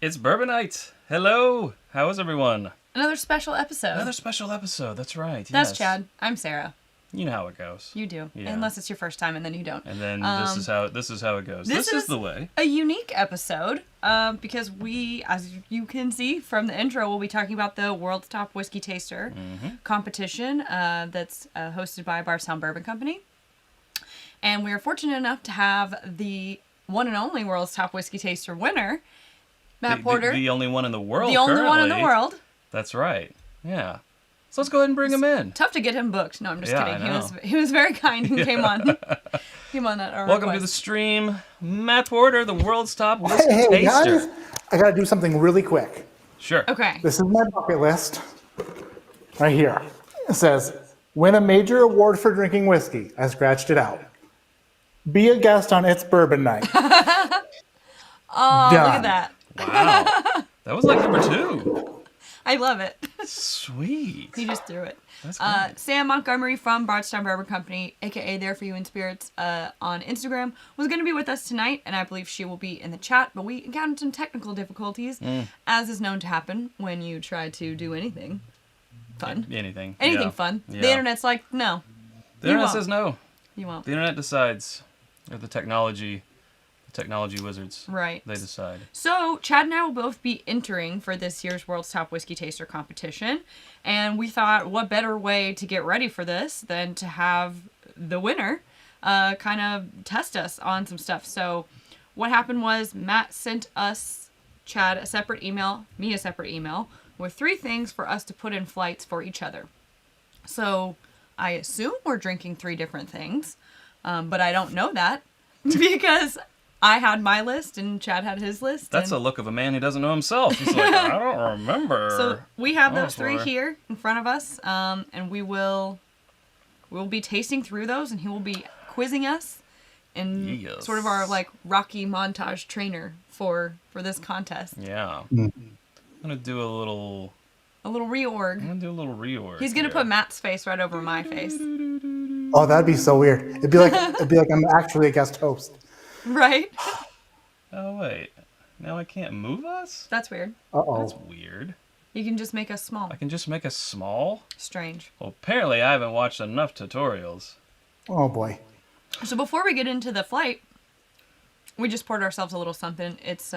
It's Bourbon Night. Hello. How is everyone? Another special episode. Another special episode. That's right. That's yes. Chad. I'm Sarah. You know how it goes. You do. Yeah. Unless it's your first time and then you don't. And then this is how it goes. This is the way. A unique episode because we, as you can see from the intro, we'll be talking about the World's Top Whiskey Taster competition that's hosted by Bardstown Bourbon Company. And we are fortunate enough to have the one and only World's Top Whiskey Taster winner, Matt Porter. The only one in the world. The only one in the world. That's right. Yeah. So let's go ahead and bring him in. Tough to get him booked. No, I'm just kidding. I know. He was very kind and came on. Came on that. Welcome to the stream, Matt Porter, the World's Top Whiskey Taster. Guys, I gotta do something really quick. Sure. Okay. This is my bucket list. Right here. It says, win a major award for drinking whiskey. I scratched it out. Be a guest on It's Bourbon Night. Oh, Done. look at that. Wow. That was like number 2. I love it. Sweet. He just threw it. That's good. Sam Montgomery from Bardstown Bourbon Company, A.K.A. There For You in Spirits on Instagram, was going to be with us tonight, and I believe she will be in the chat, but we encountered some technical difficulties, as is known to happen when you try to do anything fun. Anything. Anything Yeah. fun. Yeah. The internet's like, no. The You internet won't. says no. You won't. The internet decides. Or the technology wizards. Right. They decide. So, Chad and I will both be entering for this year's World's Top Whiskey Taster competition. And we thought, what better way to get ready for this than to have the winner kind of test us on some stuff. So, what happened was Matt sent us, Chad, a separate email, me a separate email, with 3 things for us to put in flights for each other. So, I assume we're drinking 3 different things, but I don't know that because I had my list and Chad had his list. That's a look of a man who doesn't know himself. He's like, I don't remember. So we have those 3 boy. here in front of us, and we'll be tasting through those, and he will be quizzing us in sort of our like Rocky montage trainer for this contest. Yeah. I'm gonna do a little reorg. He's gonna put Matt's face right over my face. Oh, that'd be so weird. It'd be like I'm actually a guest host. Right? Oh wait. Now I can't move us? That's weird. That's weird. You can just make us small. I can just make us small? Strange. Well, apparently I haven't watched enough tutorials. Oh boy. So before we get into the flight, we just poured ourselves a little something. It's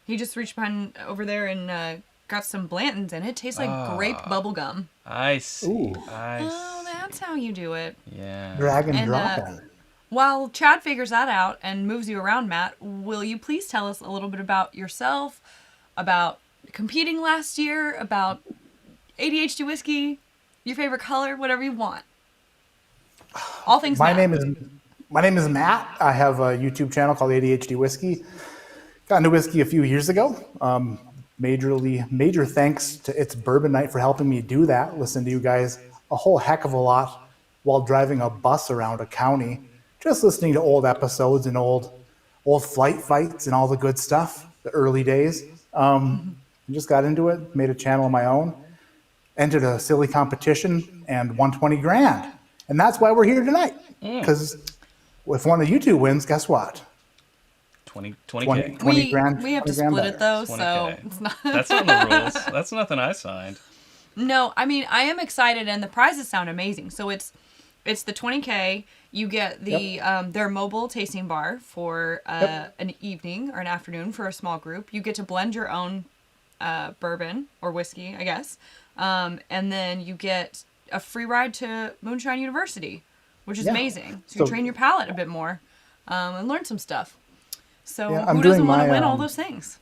he just reached behind over there and got some Blanton's, and it tastes like grape bubble gum. I see. Ooh. Oh, that's how you do it. Yeah. Drag and And, drop in. While Chad figures that out and moves you around, Matt, will you please tell us a little bit about yourself, about competing last year, about ADHD whiskey, your favorite color, whatever you want. All things My Matt. name is Matt. I have a YouTube channel called ADHD Whiskey. Got into whiskey a few years ago. Major thanks to It's Bourbon Night for helping me do that. Listen to you guys a whole heck of a lot while driving a bus around a county. Just listening to old episodes and old flight fights and all the good stuff, the early days. Just got into it, made a channel of my own, entered a silly competition and won 20 grand. And that's why we're here tonight. Because if one of you two wins, guess what? 20K. 20 grand. We have to 20 grand split it though, 20K. so it's not. That's not the rules. That's nothing I signed. No, I mean I am excited, and the prizes sound amazing. So it's the 20K. You get the their mobile tasting bar for an evening or an afternoon for a small group. You get to blend your own bourbon or whiskey, I guess. And then you get a free ride to Moonshine University, which is amazing. So you train your palate a bit more and learn some stuff. So who doesn't want to win all those things?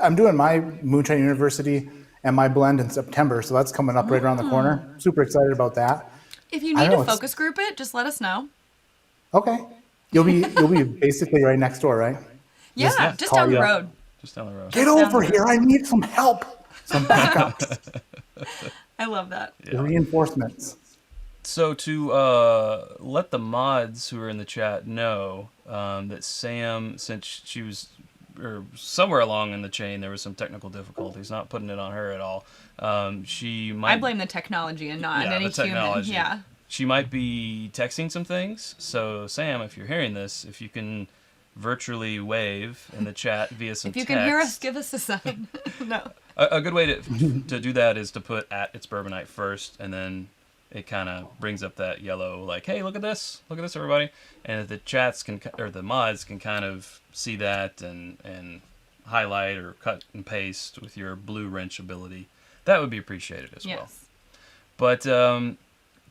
I'm doing my Moonshine University and my blend in September, so that's coming up right around the corner. Super excited about that. If you need to focus group it, just let us know. Okay. You'll be basically right next door, right? Yeah, just down the road. Just down the road. Get over here. I need some help. Some backups. I love that. Yeah. Reinforcements. So to let the mods who are in the chat know that Sam, since she was somewhere along in the chain, there was some technical difficulties. Not putting it on her at all. She might. I blame the technology and not any human. Yeah. She might be texting some things. So Sam, if you're hearing this, if you can virtually wave in the chat via some text. If you text, can hear us, give us a sign. No. A good way to do that is to put @itsbourbonnight first, and then it kind of brings up that yellow, like, hey, look at this, everybody. And the chats or the mods can kind of see that and highlight or cut and paste with your blue wrench ability. That would be appreciated as well. But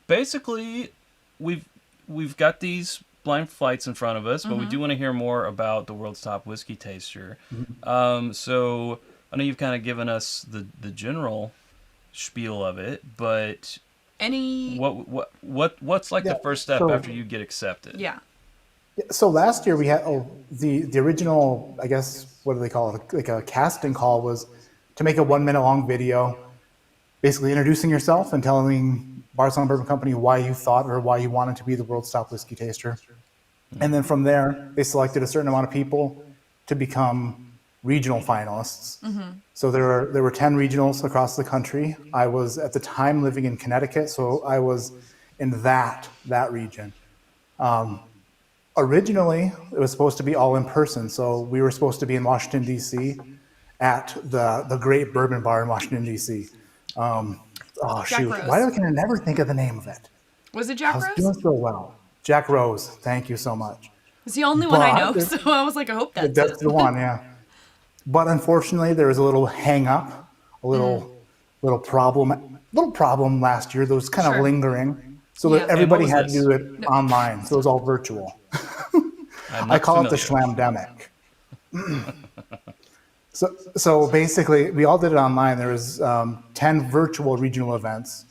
basically, we've got these blind flights in front of us, but we do want to hear more about the world's top whiskey taster. So I know you've kind of given us the general spiel of it, but what's like the first step after you get accepted? Yeah. So last year we had the original, I guess, what do they call it? Like a casting call was to make a 1 minute long video, basically introducing yourself and telling Bardstown Bourbon Company why you thought or why you wanted to be the world's top whiskey taster. And then from there, they selected a certain amount of people to become regional finalists. So there were 10 regionals across the country. I was at the time living in Connecticut, so I was in that region. Originally, it was supposed to be all in person, so we were supposed to be in Washington, D.C. at the Great Bourbon Bar in Washington, D.C. Oh, shoot. Why can I never think of the name of it? Was it Jack Rose? I was doing so well. Jack Rose. Thank you so much. It's the only one I know, so I was like, I hope that's the one, yeah. But unfortunately, there was a little hang up, a little problem last year that was kind of lingering. So that everybody had to do it online. So it was all virtual. I call it the Schlamdemic. So basically, we all did it online. There was 10 virtual regional events.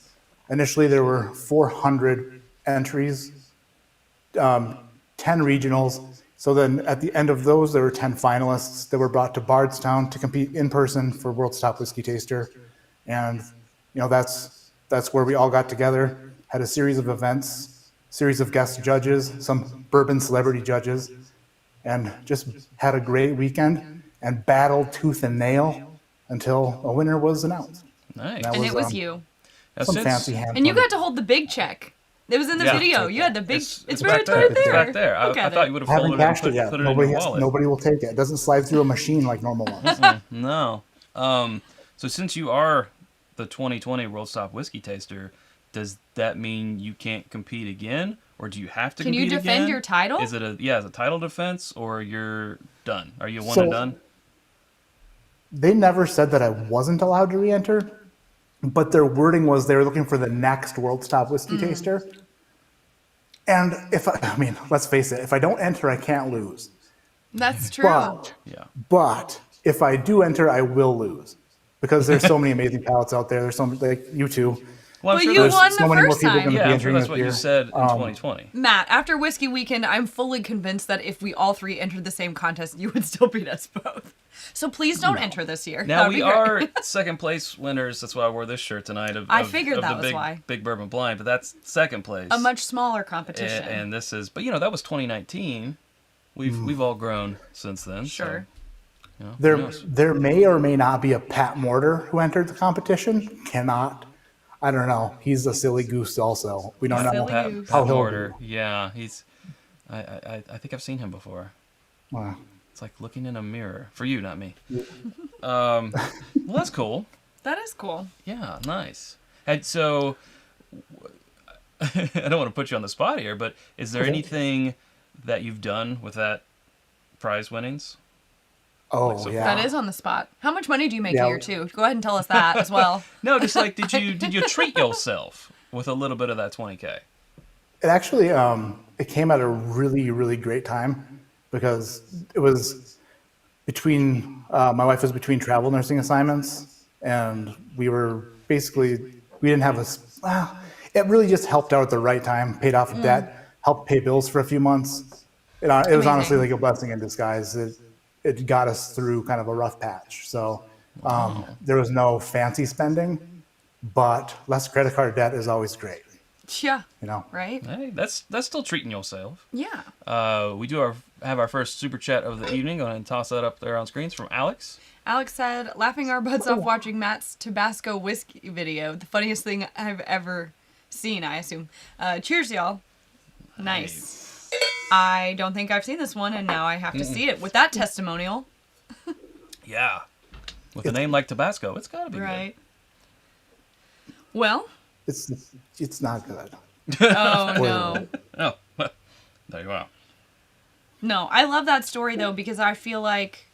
Initially, there were 400 entries, 10 regionals. So then at the end of those, there were 10 finalists that were brought to Bardstown to compete in person for World's Top Whiskey Taster. And, that's where we all got together, had a series of events, series of guest judges, some bourbon celebrity judges, and just had a great weekend and battled tooth and nail until a winner was announced. Nice. And it was you. Some fancy hand. And you got to hold the big check. It was in the video. You had the big. It's right there. It's back there. I thought you would have folded it and put it in your wallet. Nobody will take it. It doesn't slide through a machine like normal ones. No. So since you are the 2020 World's Top Whiskey Taster, does that mean you can't compete again, or do you have to compete again? Can you defend your title? Is it a title defense, or you're done? Are you one and done? They never said that I wasn't allowed to re-enter, but their wording was they were looking for the next World's Top Whiskey Taster. And let's face it, if I don't enter, I can't lose. That's true. But if I do enter, I will lose. Because there's so many amazing palates out there. There's so many, like you two. Well, but you won the first time. Yeah, I'm sure that's what you said in 2020. Matt, after Whiskey Weekend, I'm fully convinced that if we all three entered the same contest, you would still beat us both. So please don't enter this year. Now we are second place winners. That's why I wore this shirt tonight. I figured that was why. Big Bourbon Blind, but that's second place. A much smaller competition. And this is, but that was 2019. We've all grown since then. Sure. So, there may or may not be a Pat Mortar who entered the competition. I don't know. He's a silly goose also. We don't know Pat Mortar. Yeah, he's. I think I've seen him before. Wow. It's like looking in a mirror for you, not me. Well, that's cool. That is cool. Yeah, nice. And so, I don't want to put you on the spot here, but is there Okay. anything that you've done with that prize winnings? Oh, so yeah. That is on the spot. How much money do you make Yeah. a year too? Go ahead and tell us that as well. No, just like did you treat yourself with a little bit of that 20K? It actually it came at a really, really great time because it was between my wife was between travel nursing assignments, and we didn't have well, it really just helped out at the right time, paid off debt, helped pay bills for a few months. It was Amazing. honestly like a blessing in disguise. It got us through kind of a rough patch. So there was no fancy spending, but less credit card debt is always great. Yeah. You know. Right? Hey, that's still treating yourself. Yeah. We do have our first super chat of the evening. Go ahead and toss that up there on screens from Alex. Alex said, laughing our butts off watching Matt's Tabasco whiskey video. The funniest thing I've ever seen, I assume. Cheers, y'all. Nice. I don't think I've seen this one, and now I have to see it with that testimonial. Yeah. With a name like Tabasco, it's got to be Right. Well. It's not good. Oh, no. good. Oh, well, there you are. No, I love that story, though, because I feel like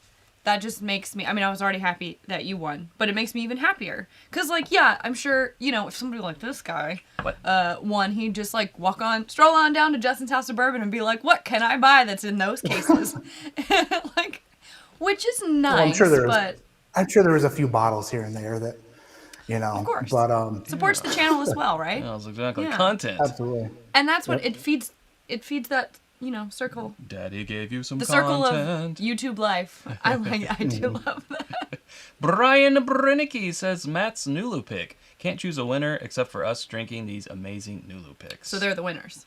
that just makes me... I mean, I was already happy that you won, but it makes me even happier. Because, like, yeah, I'm sure, you know, if somebody like this guy won, he'd just, like, stroll on down to Justin's House of Bourbon and be like, what can I buy that's in those cases? Like, which is nice, well, I'm sure there was a few bottles here and there that, you know. Of course. But, supports the channel as well, right? That was exactly Yeah. content. absolutely. And that's what it feeds that, you know, circle. Daddy gave you some The circle content. of YouTube life. I do love that. Brian Brinicki says Matt's Nulu pick. Can't choose a winner except for us drinking these amazing Nulu picks. So they're the winners.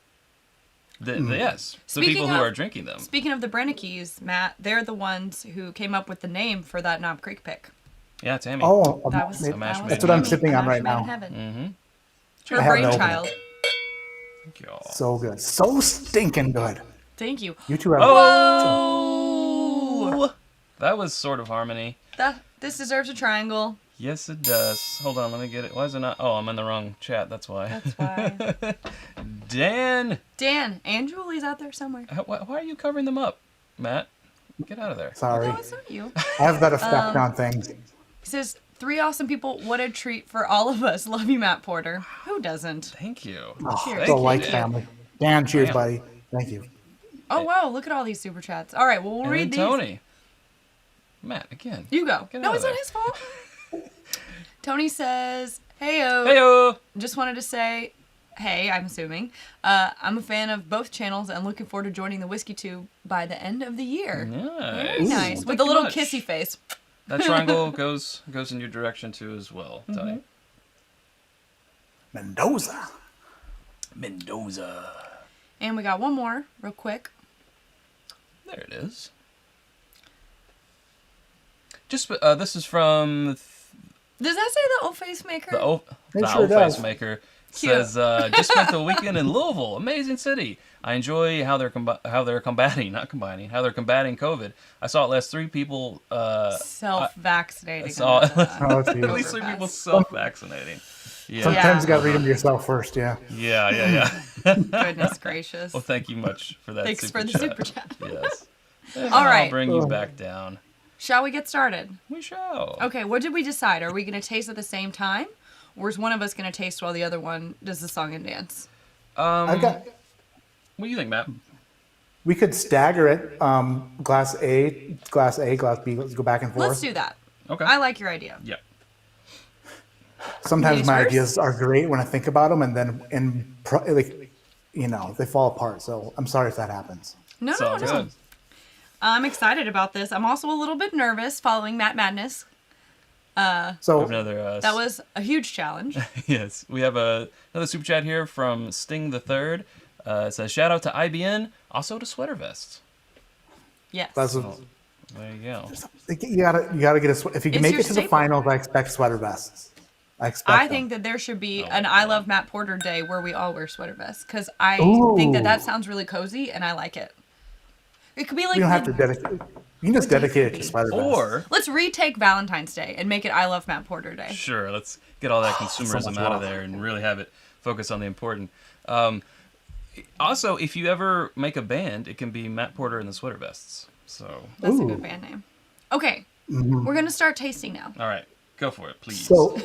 Yes. The Speaking people who of- are drinking them. Speaking of the Brennickys, Matt, they're the ones who came up with the name for that Knob Creek pick. Yeah, Tammy. Oh, That was, A mash that's what I'm made in sipping on Mash right made in now. heaven. Mm-hmm. Her I haven't opened brainchild. Thank you all. So good. So stinking good. Thank you. You two have Oh! That was Sort of Harmony. This deserves a triangle. Yes, it does. Hold on, let me get it. Why is it not? Oh, I'm in the wrong chat. That's why. That's why. Dan! Dan and Julie's out there somewhere. Why are you covering them up, Matt? Get out of there. Sorry. No, it's not you. I have that effect on things. He says, 3 awesome people. What a treat for all of us. Love you, Matt Porter. Who doesn't? Thank you. Oh, Cheers. the Thank like you. family. Dan, cheers, Damn. buddy. Thank you. Oh, wow. Look at all these super chats. All right. Well, we'll And read then these. Tony. Matt, again. You go. Get No, out it's of not there. his fault. Tony says, Heyo. Heyo! Just wanted to say, hey, I'm assuming. I'm a fan of both channels and looking forward to joining the Whiskey Tube by the end of the year. Nice. Very nice. Thank With a you little much. kissy face. That triangle goes in your direction too as well, Mm-hmm. Tony. Mendoza. Mendoza. And we got one more, real quick. There it is. Just this is from Does that say the old face maker? It the sure Old Face does. Maker. Cute. Says just spent the weekend in Louisville, amazing city. I enjoy how they're combating COVID. I saw at least 3 people. Self-vaccinating. I saw Oh, geez. at least 3 people self-vaccinating. Yeah. Sometimes Yeah. you got to read them yourself first, yeah. Yeah. Goodness gracious. Well, thank you much for that. Thanks super for the chat. super chat. Yes. And All right. I'll bring you back down. Shall we get started? We shall. Okay, what did we decide? Are we going to taste at the same time? Or is one of us going to taste while the other one does the song and dance? I've got. What do you think, Matt? We could stagger it. Glass A, glass B. Let's go back and forth. Let's do that. Okay. I like your idea. Yeah. Sometimes Ladies my first? ideas are great when I think about them, and then they fall apart. So I'm sorry if that happens. No, Sounds no. good. I'm excited about this. I'm also a little bit nervous following Matt Madness. So Another. That was a huge challenge. Yes. We have another super chat here from Sting the Third. It says shout out to IBN, also to Sweater Vests. Yes. that's There you go. you gotta get if you can It's make your it to the staple. finals. I expect sweater vests. I think that there should be an I Love Matt Porter Day where we all wear sweater vests because I Ooh. think that sounds really cozy and I like it. It could be like you don't have to dedicate. You can just dedicate it to sweater vests. Or let's retake Valentine's Day and make it I Love Matt Porter Day. sure, let's get all that consumerism much out of love. there and really have it focus on the important. Also, if you ever make a band, it can be Matt Porter and the Sweater Vests. So, That's a Ooh. good band name. Okay, we're gonna start tasting now. all right, go for it, please. So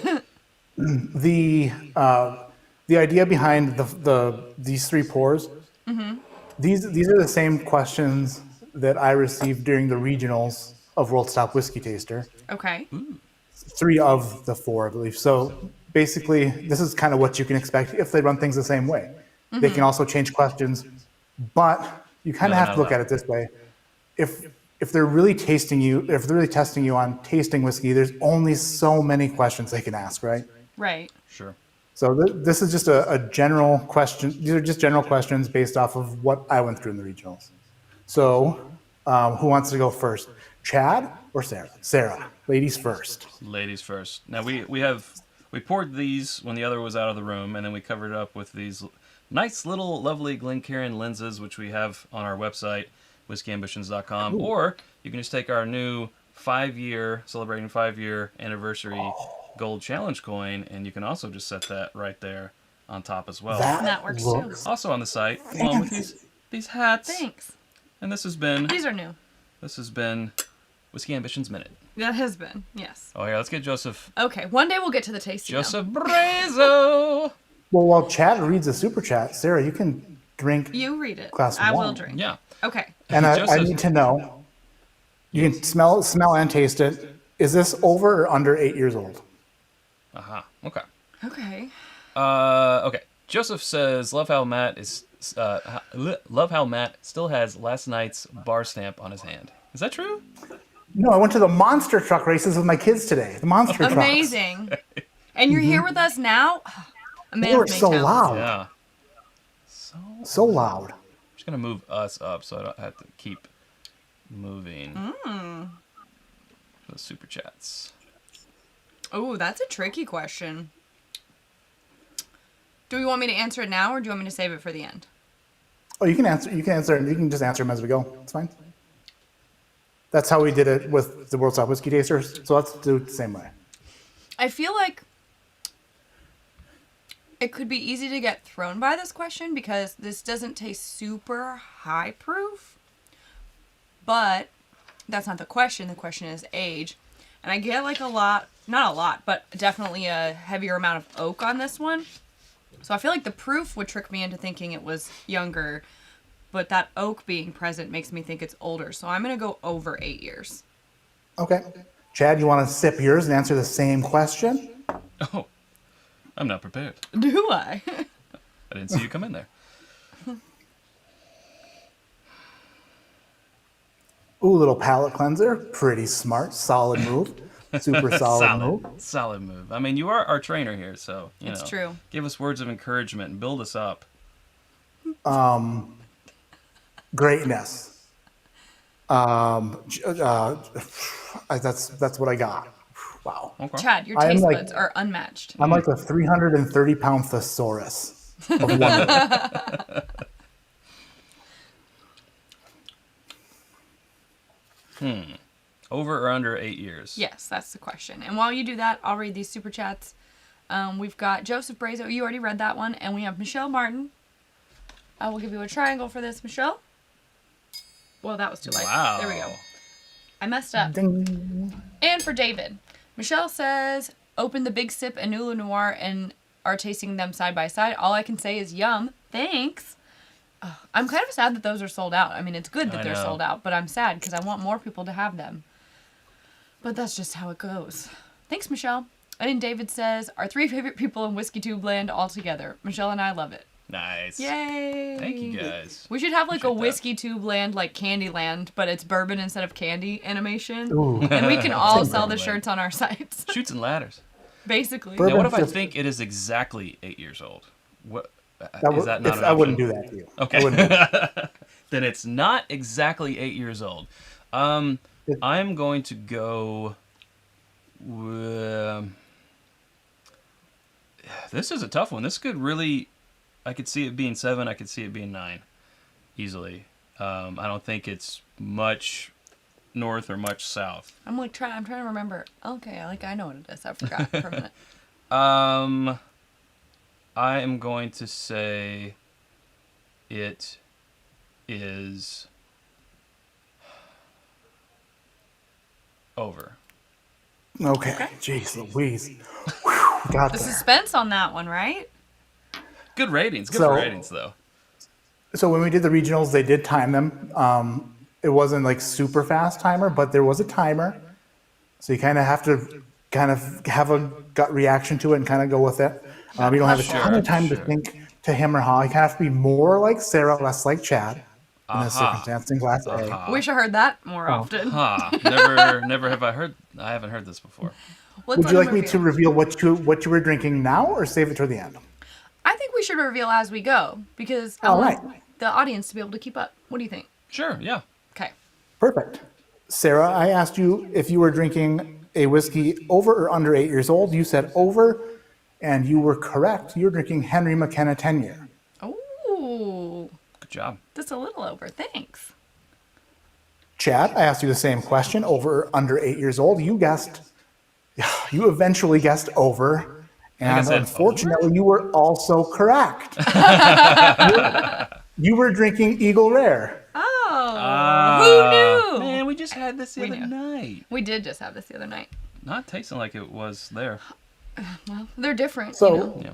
the idea behind these three pours, these are the same questions that I received during the regionals of World's Top Whiskey Taster. Okay. 3 of the 4, I believe. So basically, this is kind of what you can expect if they run things the same way. They can also change questions, but you kind of No, have to look at it this way. If they're really testing you on tasting whiskey, there's only so many questions they can ask, right? Right. Sure. So this is just a general question. These are just general questions based off of what I went through in the regionals. So who wants to go first? Chad or Sarah? Sarah, ladies first. Ladies first. Now we poured these when the other was out of the room, and then we covered it up with these nice little lovely Glencairn lenses, which we have on our website, whiskeyambitions.com. Or you can just take our new celebrating 5-year anniversary gold challenge coin, and you can also just set that right there on top as well. That works too. Also on the site, along with these hats. Thanks. And this has been These are new. Whiskey Ambitions Minute. That has been, yes. Oh, here, let's get Joseph. Okay, one day we'll get to the tasting. Joseph Brazo. Well, while Chad reads the super chat, Sarah, you can drink. You read it. Glass I will one. drink. Yeah. Okay. And I Joseph. need to know, you can smell and taste it. Is this over or under 8 years old? Aha. Okay. Okay. Okay. Joseph says, love how Matt still has last night's bar stamp on his hand. Is that true? No, I went to the monster truck races with my kids today. The monster trucks. Amazing. And you're here with us now? A man They were of many so talents. loud. Yeah. So loud. I'm just gonna move us up so I don't have to keep moving. The super chats. Oh, that's a tricky question. Do you want me to answer it now, or do you want me to save it for the end? Oh, you can answer. You can just answer them as we go. It's fine. That's how we did it with the World's Top Whiskey Tasters. So let's do it the same way. I feel like it could be easy to get thrown by this question because this doesn't taste super high proof. But that's not the question. The question is age. And I get like not a lot, but definitely a heavier amount of oak on this one. So I feel like the proof would trick me into thinking it was younger, but that oak being present makes me think it's older. So I'm going to go over 8 years. Okay. Chad, you want to sip yours and answer the same question? Oh, I'm not prepared. Do I? I didn't see you come in there. Ooh, little palate cleanser. Pretty smart. Solid move. Super solid move. Solid move. I mean, you are our trainer here, so It's true. Give us words of encouragement and build us up. Greatness. That's what I got. Wow. Okay. Chad, your I am taste like- buds are unmatched. I'm like a 330-pound thesaurus of wonder. Over or under 8 years? Yes, that's the question. And while you do that, I'll read these super chats. We've got Joseph Brazo. You already read that one. And we have Michelle Martin. I will give you a triangle for this, Michelle. Well, that was too light. Wow. There we go. I messed up. Ding. And for David, Michelle says, open the Big Sip and Nula Noir and are tasting them side by side. All I can say is yum. Thanks. I'm kind of sad that those are sold out. I mean, it's good that I they're know. sold out, but I'm sad because I want more people to have them. But that's just how it goes. Thanks, Michelle. And then David says, our 3 favorite people in Whiskey Tube Land all together. Michelle and I love it. Nice. Yay! Thank you guys. We should have like a Appreciate that. Whiskey Tube Land, like Candyland, but it's bourbon instead of candy animation. Ooh. And we can all Same sell the Bourbon. shirts on our sites. Chutes and ladders. Basically. Bourbon. Now, what if I Just- think it is exactly 8 years old? What That is that not an I wouldn't option? do that to you. Okay. I wouldn't do that. Then it's not exactly 8 years old. I'm going to go. This is a tough one. This could really. I could see it being 7. I could see it being 9, easily. I don't think it's much north or much south. I'm trying to remember. Okay, I know what it is. I forgot for a minute. I am going to say it is over. Okay. Jeez Louise. Whew, got The there. suspense on that one, right? Good ratings. Good So- for ratings, though. So when we did the regionals, they did time them. It wasn't like super fast timer, but there was a timer. So you kind of have to have a gut reaction to it and kind of go with it. You don't have a ton of time to think to him or her. You kind of have to be more like Sarah, less like Chad in this circumstance in Class A. Wish I heard that more often. Never have I heard. I haven't heard this before. Let's Would let you him like me to reveal what you were drinking now, or save it to the end? I think we should reveal as we go because I All want right. the audience to be able to keep up. What do you think? Sure. Yeah. Okay. Perfect. Sarah, I asked you if you were drinking a whiskey over or under 8 years old. You said over, and you were correct. You're drinking Henry McKenna 10-year. Oh, Good job. that's a little over. Thanks. Chad, I asked you the same question, over or under 8 years old. You eventually guessed over, I and said unfortunately, you were also correct. You were drinking Eagle Rare. Oh, who knew? Man, we just had this the We other knew. night. We did just have this the other night. Not tasting like it was there. Well, they're different. So, you know? Yeah.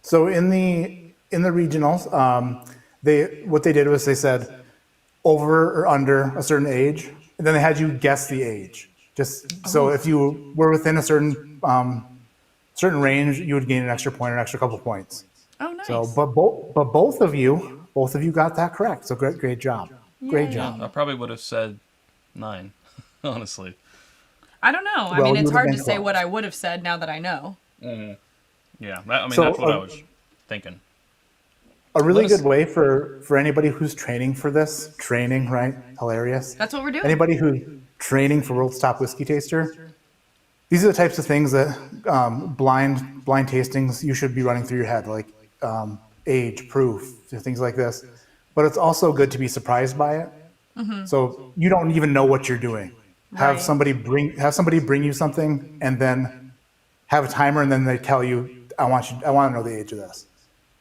so in the regionals, what they did was they said over or under a certain age, and then they had you guess the age. So if you were within a certain range, you would gain an extra point or an extra couple points. Oh, nice. So, but both of you got that correct. So great job. Great Yay. job. I probably would have said 9, honestly. I don't know. I Well, mean, you it's would've hard to been say close. what I would have said now that I know. Yeah. So, That's what I was thinking. A really Let us- good way for anybody who's training for this, right? Hilarious. That's what we're doing. Anybody who's training for World's Top Whiskey Taster, these are the types of things that blind tastings you should be running through your head, like age, proof, things like this. But it's also good to be surprised by it. So you don't even know what you're doing. Have Right. somebody bring you something, and then have a timer, and then they tell you, I want to know the age of this.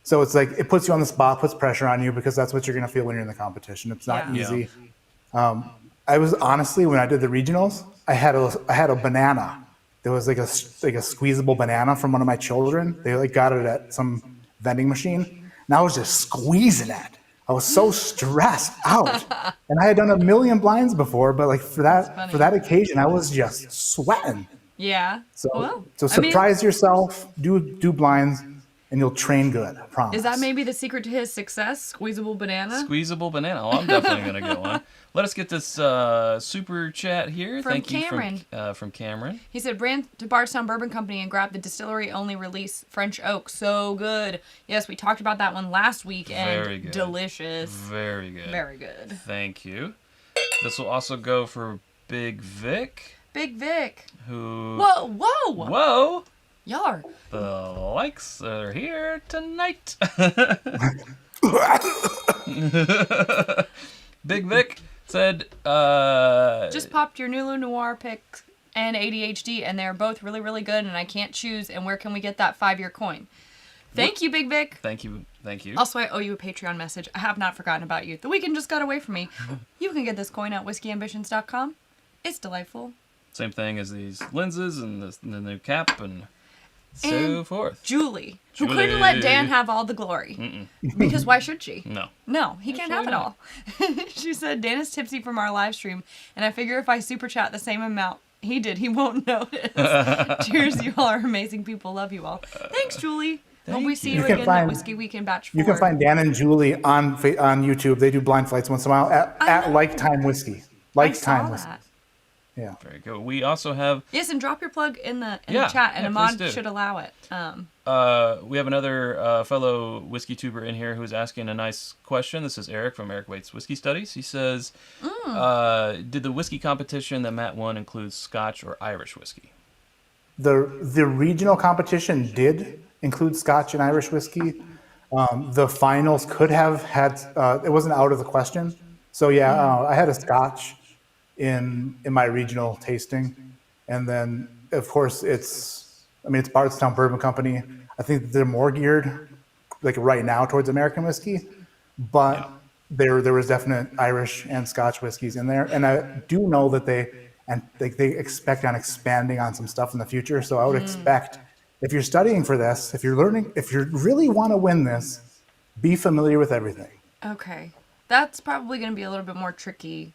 So it's like it puts you on the spot, puts pressure on you, because that's what you're going to feel when you're in the competition. It's not Yeah. easy. I was honestly, when I did the regionals, I had a banana. There was like a squeezable banana from one of my children. They like got it at some vending machine, and I was just squeezing it. I was so stressed out, and I had done a million blinds before, but like for that occasion, I was just sweating. Yeah. So well, so I mean, surprise yourself, do blinds, and you'll train good. I promise. is that maybe the secret to his success? Squeezable banana? Squeezable banana. Oh, I'm definitely going to get one. Let us get this super chat here. From Thank Cameron. you from Cameron. He said, ran to Bardstown Bourbon Company and grabbed the distillery-only release French Oak. So good. Yes, we talked about that one last week, and Very good. delicious. Very good. Very good. Thank you. This will also go for Big Vic, Big Vic. who... Whoa. Whoa! Y'all are... The likes are here tonight. Big Vic said, Just popped your Nulu Noir pick and ADHD, and they're both really, really good, and I can't choose. And where can we get that 5-year coin? Thank you, Big Vic. Thank you. Also, I owe you a Patreon message. I have not forgotten about you. The weekend just got away from me. You can get this coin at whiskeyambitions.com. It's delightful. Same thing as these lenses and the new cap and so And forth. Julie, who Julie. couldn't let Dan have all the glory. Because why should she? No. No, he can't have it all. She said, Dan is tipsy from our live stream, and I figure if I super chat the same amount he did, he won't notice. Cheers, you all are amazing people. Love you all. Thanks, Julie. Hope we see you, You can again at find- Whiskey Weekend Batch 4. You can find Dan and Julie on YouTube. They do blind flights once in a while at Like Time Whiskey. I Like saw Time Whiskey. that. Yeah. Very good. We also have Yes, and drop your plug in the Yeah, chat, and yeah, Ahmad please do. should allow it. we have another fellow whiskey tuber in here who's asking a nice question. This is Eric from Eric Waite's Whiskey Studies. He says, did the whiskey competition that Matt won include Scotch or Irish whiskey? The regional competition did include Scotch and Irish whiskey. The finals could have had, it wasn't out of the question. So yeah, I had a Scotch in my regional tasting. And then of course it's I mean, it's Bardstown Bourbon Company. I think they're more geared, like right now, towards American whiskey, but Yeah. there was definite Irish and Scotch whiskeys in there, and I do know that they expect on expanding on some stuff in the future. So I would expect if you're studying for this, if you're learning, if you really want to win this, be familiar with everything. Okay. That's probably going to be a little bit more tricky.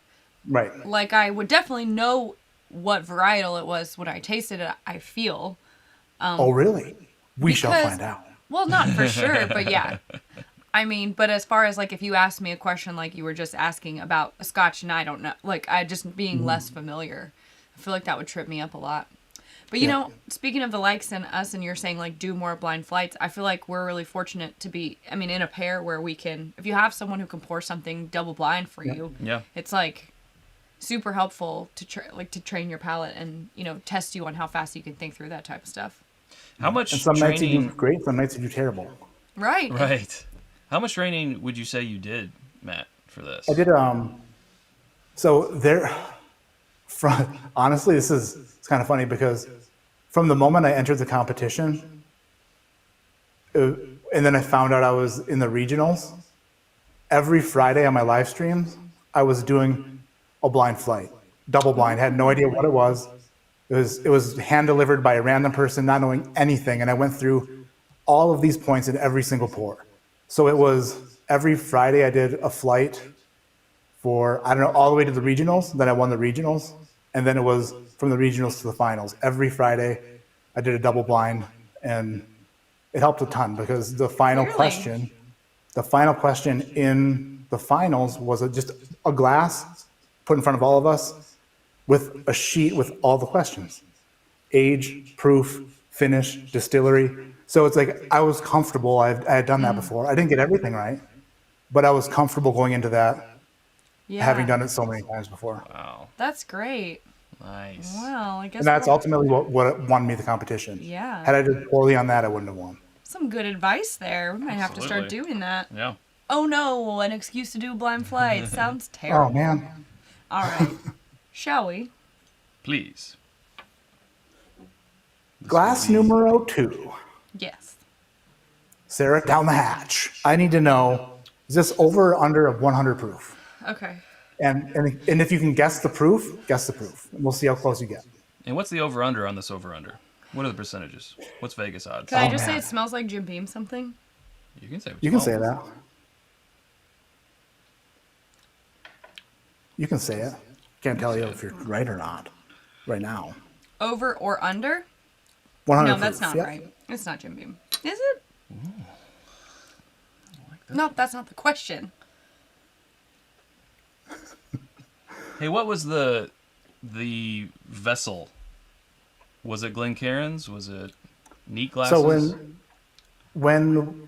Right. Like, I would definitely know what varietal it was when I tasted it, I feel. Oh, really? We shall because- find out. Well, not for sure, but yeah. I mean, but as far as, like, if you asked me a question like you were just asking about a Scotch and I don't know, like, I just being less familiar, I feel like that would trip me up a lot. But, you know, speaking of the likes and us, and you're saying, like, do more blind flights, I feel like we're really fortunate to be, I mean, in a pair where we can, if you have someone who can pour something double blind for you, Yeah. it's, like, super helpful to, to train your palate and, you know, test you on how fast you can think through that type of stuff. How much And some nights you do training? great, some nights you do terrible. Right. Right. How much training would you say you did, Matt, for this? I did so there from honestly it's kind of funny because from the moment I entered the competition and then I found out I was in the regionals, every Friday on my live streams I was doing a blind flight, double blind, had no idea what it was. It was hand delivered by a random person not knowing anything, and I went through all of these points in every single pour. So it was every Friday I did a flight for, I don't know, all the way to the regionals. Then I won the regionals. And then it was from the regionals to the finals. Every Friday I did a double blind, and it helped a ton because the final Really? question in the finals was just a glass put in front of all of us with a sheet with all the questions. Age, proof, finish, distillery. So it's like I was comfortable. I had done that before. I didn't get everything right, but I was comfortable going into that, Yeah. having done it so many times before. Wow. That's great. Nice. Well, I guess And that's we'll- ultimately what won me the competition. Yeah. Had I done poorly on that, I wouldn't have won. some good advice there. We might have to start Absolutely. doing that. Yeah. Oh no, an excuse to do a blind flight. Sounds terrible. Oh, man. All right. Shall we? Please. Glass numero 2. Yes. Sarah, down the hatch. I need to know, is this over or under of 100 proof? Okay. And if you can guess the proof, guess the proof. And we'll see how close you get. And what's the over-under on this over-under? What are the percentages? What's Vegas odds? Can I Oh, just say man. it smells like Jim Beam something? You can say what You can want. say that. You can say it. Can't tell you if you're right or not right now. Over or under? 100 No, proof. that's not Yep. right. It's not Jim Beam. Is it? No, that's not the question. Hey, what was the vessel? Was it Glencairn's? Was it neat glasses? So when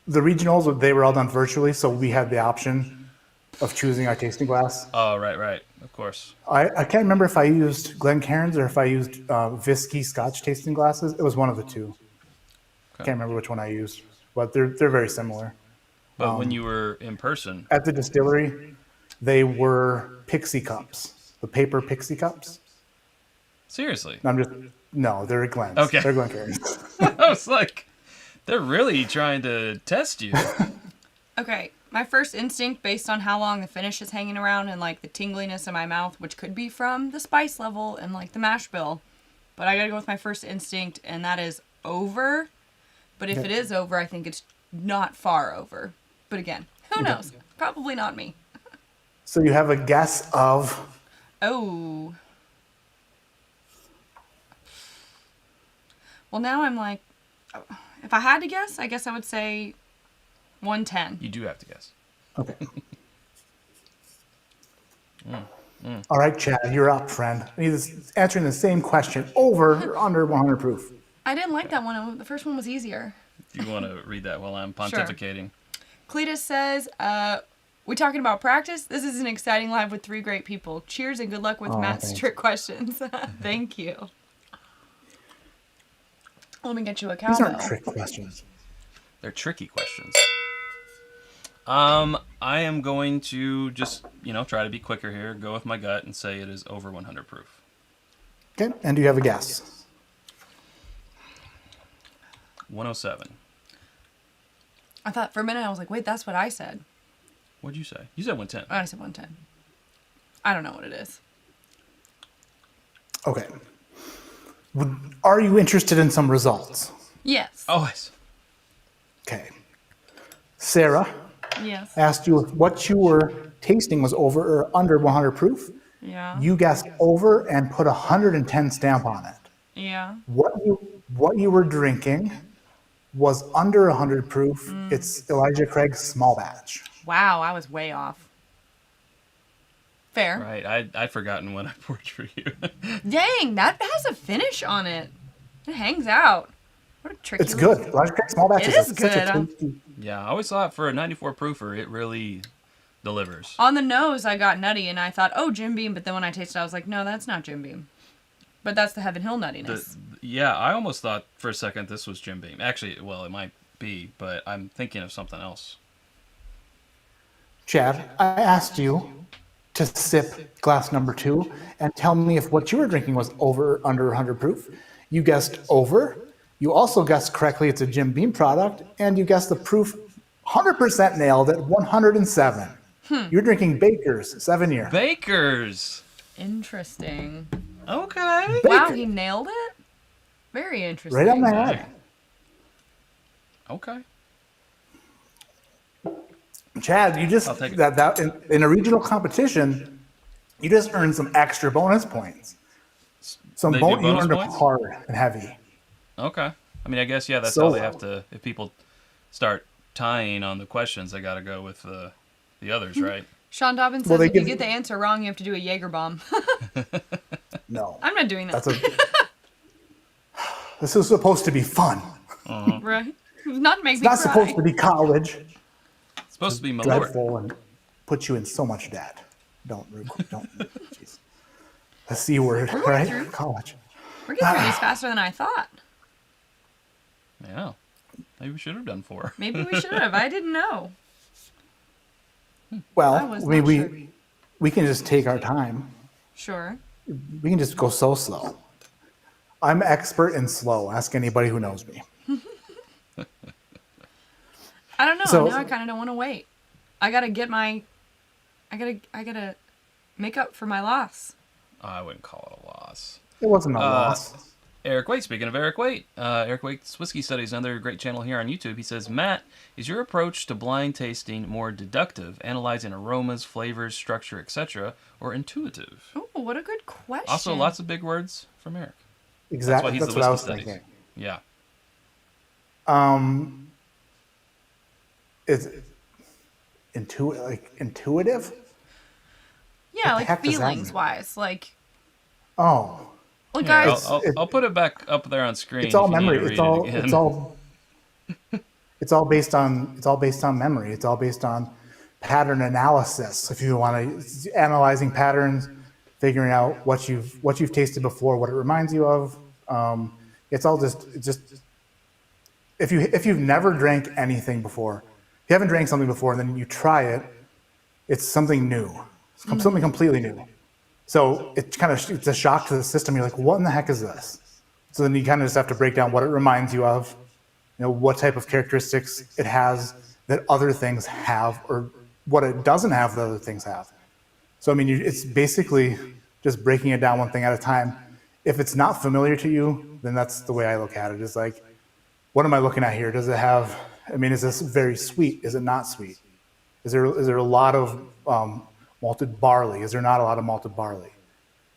the regionals, they were all done virtually, so we had the option of choosing our tasting glass. Oh, right, of course. I can't remember if I used Glencairn's or if I used Whiskey Scotch tasting glasses. It was one of the two. Okay. Can't remember which one I used, but they're very similar. But when you were in person, At the distillery, they were Pixie cups, the paper Pixie cups. seriously, No, they're Glen's. Okay. They're Glencairn's. I was like, they're really trying to test you. Okay, my first instinct, based on how long the finish is hanging around and like the tingliness in my mouth, which could be from the spice level and like the mash bill, but I gotta go with my first instinct, and that is over. But if it is over, I think it's not far over. But again, who knows? Probably not me. So you have a guess of Oh. Well, now I'm like, if I had to guess, I guess I would say 110. You do have to guess. okay. All right, Chad, you're up, friend. He's answering the same question over or under 100 proof. I didn't like that one. The first one was easier. Do you want to read that while I'm pontificating? Cletus says, we talking about practice? This is an exciting live with 3 great people. Cheers and good luck with Matt's thanks. trick questions. Thank you. Let me get you a These aren't cowbell. trick questions. They're tricky questions. I am going to just, try to be quicker here, go with my gut and say it is over 100 proof. Okay, and do you have a guess? 107. I thought for a minute, I was like, wait, that's what I said. What'd you say? You said 110. I said 110. I don't know what it is. Okay. Are you interested in some results? Yes. Always. Okay. Sarah Yes. asked you if what you were tasting was over or under 100 proof. Yeah. You guessed over and put 110 stamp on it. Yeah. What you were drinking was under 100 proof. It's Elijah Craig's small batch. Wow, I was way off. Fair. Right. I'd forgotten what I poured for you. Dang, that has a finish on it. It hangs out. What a tricky. It's good. Elijah Craig's small batch It is is such a good. tasty. Yeah, I always thought for a 94 proofer, it really delivers. On the nose, I got nutty, and I thought, oh, Jim Beam. But then when I tasted it, I was like, no, that's not Jim Beam. But that's the Heaven Hill nuttiness. Yeah, I almost thought for a second this was Jim Beam. Actually, well, it might be, but I'm thinking of something else. Chad, I asked you to sip glass number 2 and tell me if what you were drinking was over or under 100 proof. You guessed over. You also guessed correctly it's a Jim Beam product, and you guessed the proof 100% nailed at 107. You're drinking Baker's 7-year. Baker's. Interesting. Okay. Wow, he nailed it? Very interesting. Right on the head. Okay. Chad, you just I'll take it. that in a regional competition, you just earned some extra bonus points. You bonus earned them points? hard and heavy. Okay. I mean, I guess, yeah, that's So- how they have to, if people start tying on the questions, they got to go with the others, right? Sean Dobbins says Well, they if you give- get the answer wrong, you have to do a Jaeger bomb. No, I'm not doing that. this is supposed to be fun. Right? Not to make It's me not cry. supposed to be college. It's supposed to be Malort. Dreadful and put you in so much debt. Don't. Jeez. The C word, right? through. College. We're getting through these faster than I thought. Yeah. Maybe we should have done 4. Maybe we should have. I didn't know. I Well, was I mean, not sure. we can just take our time. Sure. We can just go so slow. I'm expert in slow. Ask anybody who knows me. I don't know. So- Now I kind of don't want to wait. I gotta get my. I gotta make up for my loss. I wouldn't call it a loss. It wasn't a loss. Eric Waite, speaking of Eric Waite, Eric Waite's Whiskey Studies, another great channel here on YouTube. He says, Matt, is your approach to blind tasting more deductive, analyzing aromas, flavors, structure, etc., or intuitive? Oh, what a good question. Also, lots of big words from Eric. Exactly. He's That's the what I Whiskey was Studies. thinking. Yeah. Is it intuitive? Yeah, the like heck does that feelings mean? wise, like. Oh, Well, Yeah, guys, I'll put it back up there on screen. it's all if you need memory. to It's read all. it again. It's all based on. It's all based on memory. It's all based on pattern analysis. If you want to analyzing patterns, figuring out what you've tasted before, what it reminds you of. It's all just if you've never drank anything before, if you haven't drank something before, and then you try it, it's something new. It's something completely new. So it's a shock to the system. You're like, what in the heck is this? So then you kind of just have to break down what it reminds you of, what type of characteristics it has that other things have, or what it doesn't have that other things have. So, I mean, it's basically just breaking it down one thing at a time. If it's not familiar to you, then that's the way I look at it. It's like, what am I looking at here? Does it have, is this very sweet? Is it not sweet? Is there a lot of malted barley? Is there not a lot of malted barley?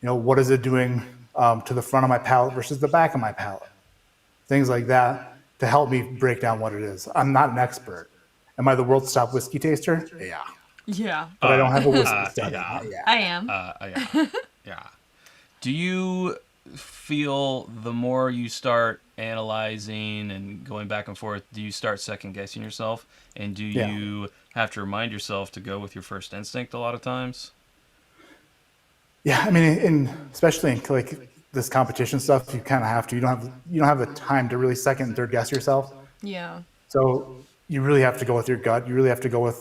What is it doing to the front of my palate versus the back of my palate? Things like that to help me break down what it is. I'm not an expert. Am I the world's top whiskey taster? Yeah. yeah, But I don't have a whiskey study. yeah. Yeah. I am. Yeah. Do you feel the more you start analyzing and going back and forth, do you start second guessing yourself? And do you have to remind yourself to go with your first instinct a lot of times? Yeah, especially in like this competition stuff, you kind of have to. You don't have the time to really second and third guess yourself. Yeah. So you really have to go with your gut. You really have to go with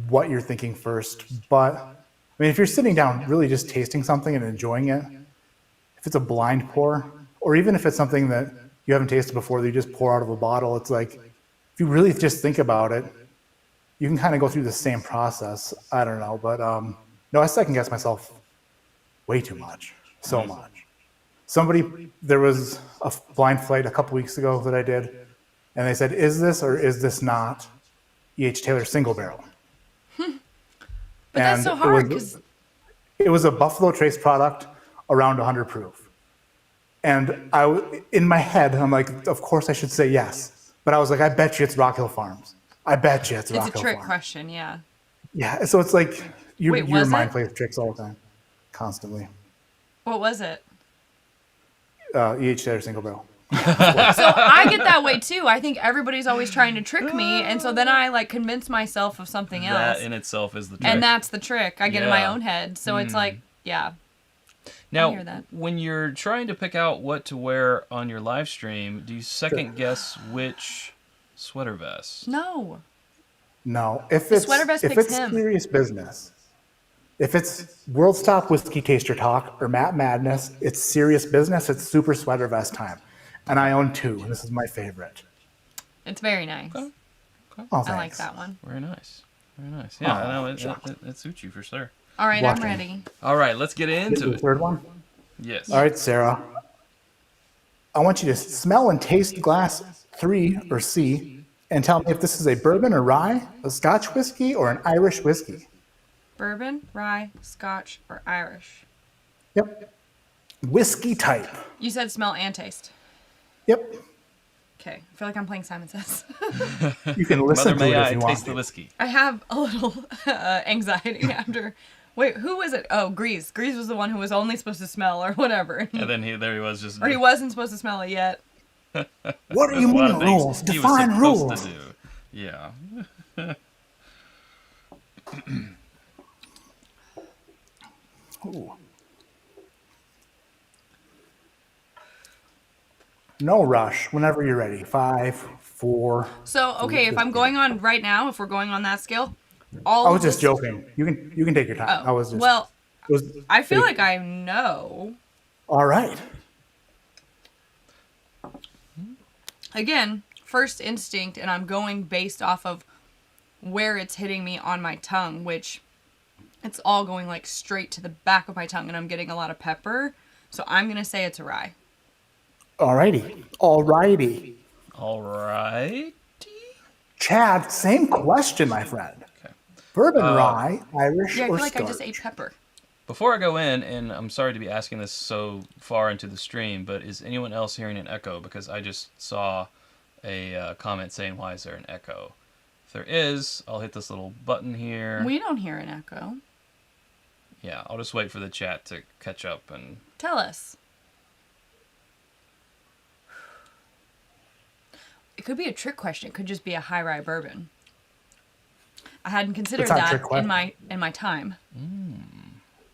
what you're thinking first. But if you're sitting down really just tasting something and enjoying it, if it's a blind pour, or even if it's something that you haven't tasted before that you just pour out of a bottle. It's like, if you really just think about it, you can kind of go through the same process. I don't know, but no, I second guess myself way too much, so much. There was a blind flight a couple weeks ago that I did, and they said, "Is this or is this not E.H. Taylor single barrel?" But that's so hard because it was a Buffalo Trace product around 100 proof. And in my head, I'm like, of course I should say yes. But I was like, I bet you it's Rock Hill Farms. I bet you it's Rock Hill Farms. It's a trick question, yeah. Yeah, so it's like your mind it? plays tricks all the time, constantly. What was it? E.H. Taylor single barrel. So I get that way too. I think everybody's always trying to trick me, and so then I like convince myself of something else. That in itself is the trick. And that's the trick. I get in my own head. So it's like, yeah. Now, I hear that. when you're trying to pick out what to wear on your live stream, do you second guess which sweater vest? No. No, if it's serious business, if it's World's Top Whiskey Taster Talk or Matt Madness, it's serious business. It's super sweater vest time, and I own 2. And this is my favorite. It's very nice. Okay. Oh, I like that one. Very nice. Very nice. Yeah, I know it suits you for sure. All right, I'm ready. All right, let's get into the it. third one? Yes. All right, Sarah. I want you to smell and taste glass 3 or C and tell me if this is a bourbon or rye, a Scotch whiskey, or an Irish whiskey. Bourbon, rye, Scotch, or Irish? Yep. Whiskey type. You said smell and taste. Yep. Okay, I feel like I'm playing Simon Says. You can listen to it if you want. Taste the whiskey. I have a little anxiety after. Wait, who was it? Oh, Grease. Grease was the one who was only supposed to smell or whatever. And then he was just. Or he wasn't supposed to smell it yet. What do you mean rules? Define rules. To do. Yeah. Ooh. No rush. Whenever you're ready. 5, 4. So, okay, if I'm going on right now, if we're going on that scale, I was just joking. You can take your time. Oh, I feel like I know. All right. Again, first instinct, and I'm going based off of where it's hitting me on my tongue, which it's all going like straight to the back of my tongue, and I'm getting a lot of pepper. So I'm going to say it's a rye. Alrighty. Alrighty. Alrighty. Chad, same question, my friend. Okay. Bourbon, rye, Irish, yeah, I feel or like Scotch? I just ate pepper. Before I go in, and I'm sorry to be asking this so far into the stream, but is anyone else hearing an echo? Because I just saw a comment saying, why is there an echo? If there is, I'll hit this little button here. We don't hear an echo. Yeah, I'll just wait for the chat to catch up and... Tell us. It could be a trick question. It could just be a high rye bourbon. I hadn't considered that in my time.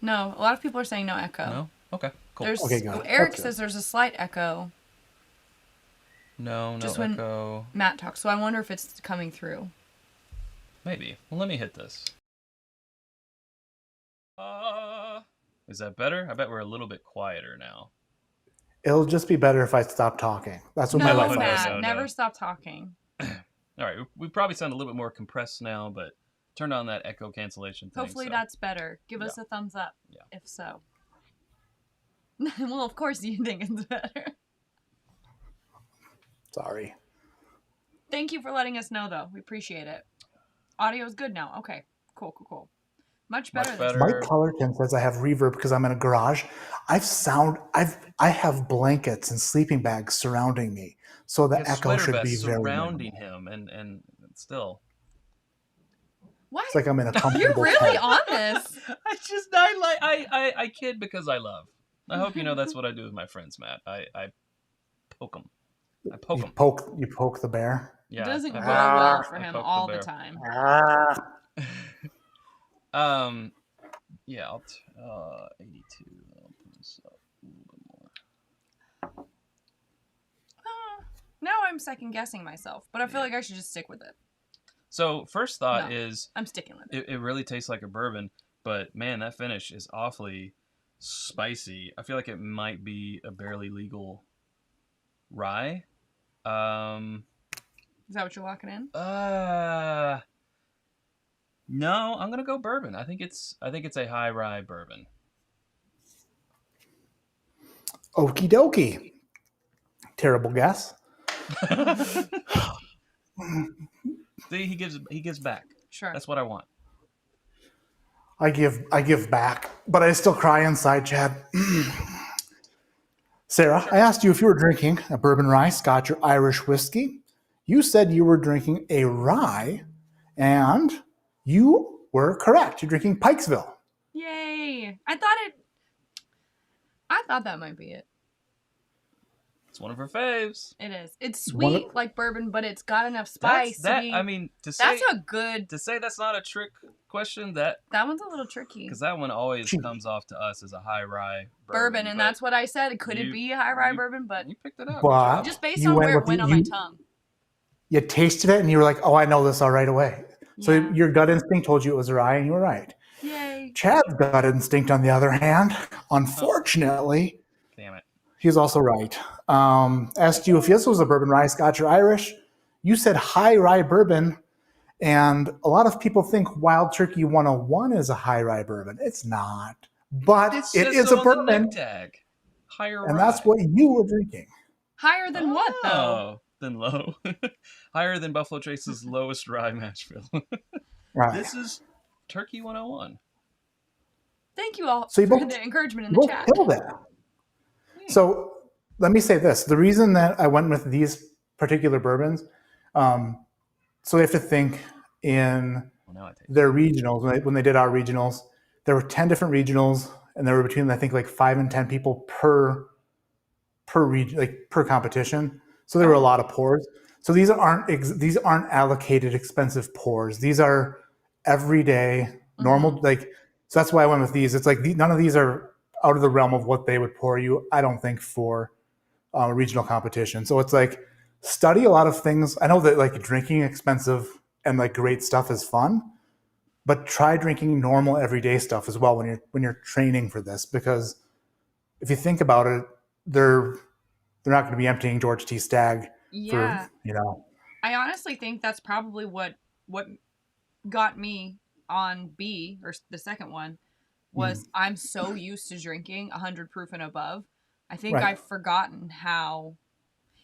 No, a lot of people are saying no echo. No? Okay, cool. Okay, got it. Eric says there's a slight echo. No just echo. When Matt talks, so I wonder if it's coming through. Maybe. Well, let me hit this. Is that better? I bet we're a little bit quieter now. It'll just be better if I stop talking. That's what my wife always says. Never stop talking. All right, we probably sound a little bit more compressed now, but turn on that echo cancellation thing. Hopefully that's better. Give us a thumbs up, if so. Well, of course you think it's better. Sorry. Thank you for letting us know, though. We appreciate it. Audio's good now. Okay, cool. Much better. Mike Collerton says I have reverb because I'm in a garage. I have blankets and sleeping bags surrounding me, so the echo should be very surrounding him, and still. What? It's like I'm in a comfortable. You're really on this. I kid because I love. I hope you know that's what I do with my friends, Matt. I poke them. You poke the bear. Yeah, it doesn't go well for him all the time. Yeah, I'll 82. I'll put this up a little bit more. Now I'm second guessing myself, but I feel like I should just stick with it. So first thought is I'm sticking with it. It really tastes like a bourbon, but man, that finish is awfully spicy. I feel like it might be a barely legal Rye. Is that what you're locking in? No, I'm gonna go bourbon. I think it's a high rye bourbon. Okie dokie. Terrible guess. See, he gives back. Sure. That's what I want. I give back, but I still cry inside, Chad. Sarah, I asked you if you were drinking a bourbon rye, Scotch, or Irish whiskey. You said you were drinking a rye, and you were correct. You're drinking Pikesville. Yay! I thought that might be it. It's one of her faves. It is. It's sweet like bourbon, but it's got enough spice. That's a good. To say that's not a trick question. That one's a little tricky. Because that one always comes off to us as a high rye bourbon, and that's what I said. Could it be a high rye bourbon? But you picked it up. But just based on where it went on my tongue. You tasted it, and you were like, "Oh, I know this all right away." So Yeah. your gut instinct told you it was a rye, and you were right. Yay! Chad's gut instinct, on the other hand, unfortunately, Damn it. he's also right. Asked you if this was a bourbon rye, Scotch, or Irish. You said high rye bourbon, and a lot of people think Wild Turkey 101 is a high rye bourbon. It's not, but it is a bourbon, tag. Higher and rye. that's what you were drinking. Higher than what though? Than low. Higher than Buffalo Trace's lowest rye mash bill. Right. This is Turkey 101. Thank you all So you for both- the encouragement in You the both chat. killed it. So let me say this: the reason that I went with these particular bourbons, so they have to think in their regionals. When they did our regionals, there were 10 different regionals, and there were between, I think, like 5 and 10 people per region, like per competition. So there were a lot of pours. So these aren't allocated expensive pours. These are everyday normal. Like, so that's why I went with these. It's like none of these are out of the realm of what they would pour you, I don't think, for a regional competition. So it's like, study a lot of things. I know that like drinking expensive and like great stuff is fun, but try drinking normal everyday stuff as well when you're training for this, because if you think about it, they're not going to be emptying George T. Stagg for, I honestly think that's probably what got me on B, or the second one, was I'm so used to drinking 100 proof and above. I think I've forgotten how,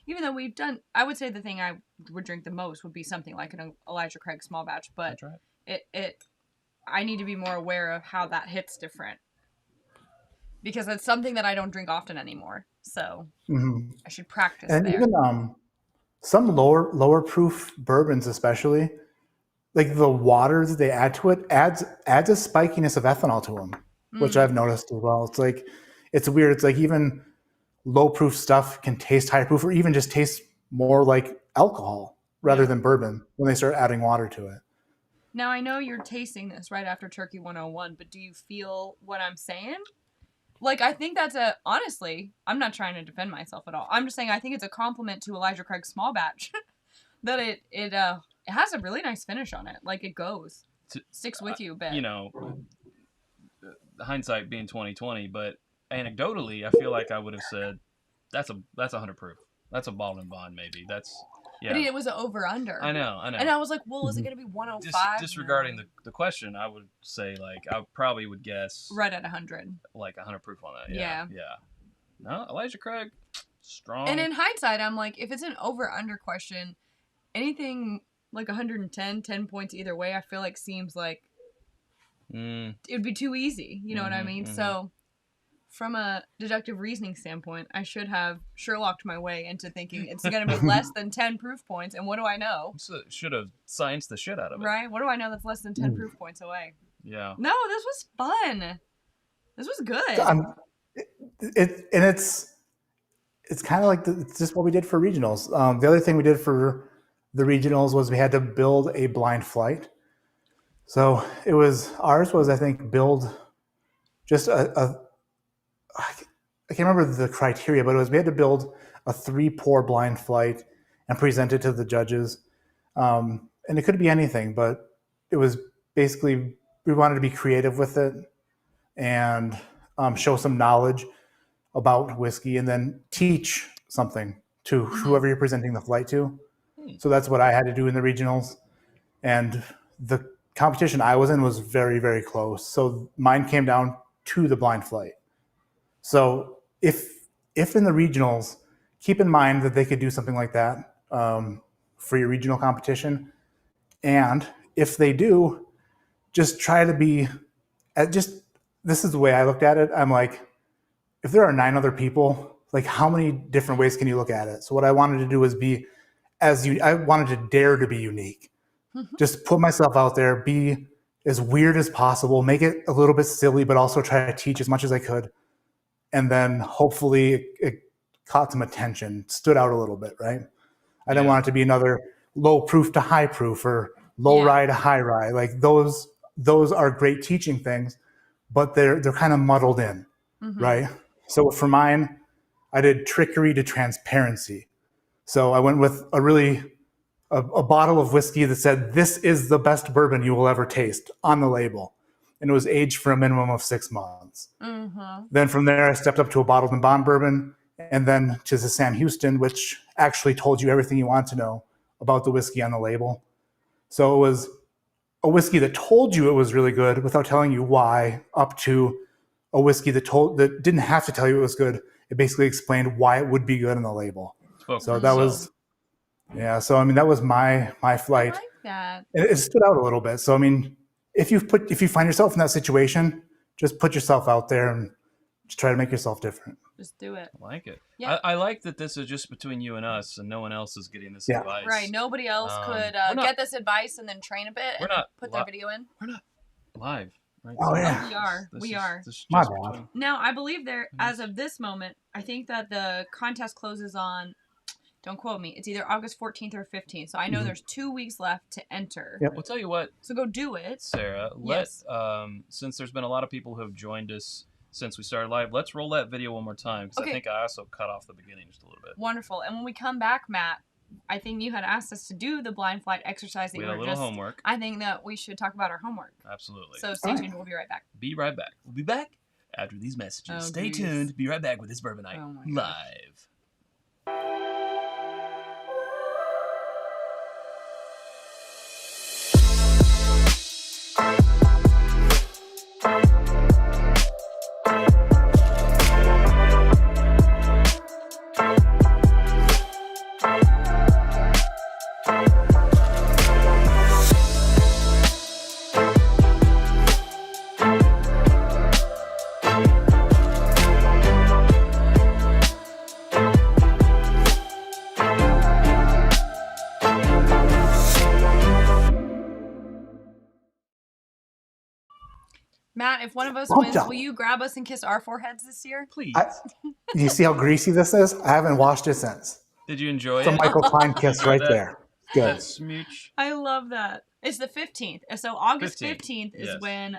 even though we've done, I would say the thing I would drink the most would be something like an Elijah Craig small batch, but I need to be more aware of how that hits different, because it's something that I don't drink often anymore. So I should practice and there. even some lower proof bourbons, especially, like the water that they add to it adds a spikiness of ethanol to them, which I've noticed as well. It's like, it's weird. It's like even low proof stuff can taste high proof, or even just taste more like alcohol rather than bourbon when they start adding water to it. Now, I know you're tasting this right after Turkey 101, but do you feel what I'm saying? Like, I think that's honestly, I'm not trying to defend myself at all. I'm just saying I think it's a compliment to Elijah Craig's small batch that it has a really nice finish on it. Like, it goes. Sticks with you a bit. Hindsight being 2020, but anecdotally, I feel like I would have said that's 100 proof. That's a bottle and bond, maybe. But it was an over-under. I know. And I was like, well, is it going to be 105? Disregarding the question, I would say, like, I probably would guess... Right at 100. Like 100 proof on that. Yeah. No, Elijah Craig, strong. And in hindsight, I'm like, if it's an over-under question, anything like 110, 10 points either way, I feel like seems like it would be too easy. You know what I mean? So... from a deductive reasoning standpoint, I should have Sherlocked my way into thinking it's going to be less than 10 proof points. And what do I know? Should have scienced the shit out of it. Right? What do I know that's less than 10 proof points away? Yeah. No, this was fun. This was good. It's kind of like it's just what we did for regionals. The other thing we did for the regionals was we had to build a blind flight. So ours was, I think, build just I can't remember the criteria, but we had to build a 3-pour blind flight and present it to the judges. And it could be anything, but it was basically, we wanted to be creative with it and show some knowledge about whiskey, and then teach something to whoever you're presenting the flight to. So that's what I had to do in the regionals. And the competition I was in was very, very close. So mine came down to the blind flight. So if in the regionals, keep in mind that they could do something like that for your regional competition. And if they do, just try to be this is the way I looked at it. I'm like, if there are 9 other people, like how many different ways can you look at it? So what I wanted to do was I wanted to dare to be unique. Just put myself out there, be as weird as possible, make it a little bit silly, but also try to teach as much as I could. And then hopefully it caught some attention, stood out a little bit, right? I didn't want it to be another low proof to high proof or low ride to high ride. Like those are great teaching things, but they're kind of muddled in, right? So for mine, I did trickery to transparency. So I went with a bottle of whiskey that said, "This is the best bourbon you will ever taste" on the label. And it was aged for a minimum of 6 months. Then from there, I stepped up to a bottled and bond bourbon, and then to the Sam Houston, which actually told you everything you want to know about the whiskey on the label. So it was a whiskey that told you it was really good without telling you why, up to a whiskey that didn't have to tell you it was good. It basically explained why it would be good on the label. So that was, so I mean, that was my flight. I like that. It stood out a little bit. So I mean, if you find yourself in that situation, just put yourself out there and just try to make yourself different. Just do it. I like it. Yeah. I like that this is just between you and us, and no one else is getting this advice. Right. Nobody else could get this advice and then train a bit and put their video in. We're not live. Right? Oh, yeah. We are. My bad. Now, I believe as of this moment, I think that the contest closes on, don't quote me, it's either August 14th or 15th. So I know there's 2 weeks left to enter. Yep. We'll tell you what. So go do it. Sarah, since there's been a lot of people who have joined us since we started live, let's roll that video one more time, because I think I also cut off the beginning just a little bit. Wonderful. And when we come back, Matt, I think you had asked us to do the blind flight exercise. We had a little homework. I think that we should talk about our homework. Absolutely. So stay tuned. We'll be right back. Be right back. We'll be back after these messages. Stay tuned. Be right back with It's Bourbon Night live. Matt, if one of us wins, will you grab us and kiss our foreheads this year? Please. You see how greasy this is? I haven't washed it since. Did you enjoy it's it? It's a Michael Klein kiss right there. Good. That smooch. I love that. It's the 15th. So August 15th is when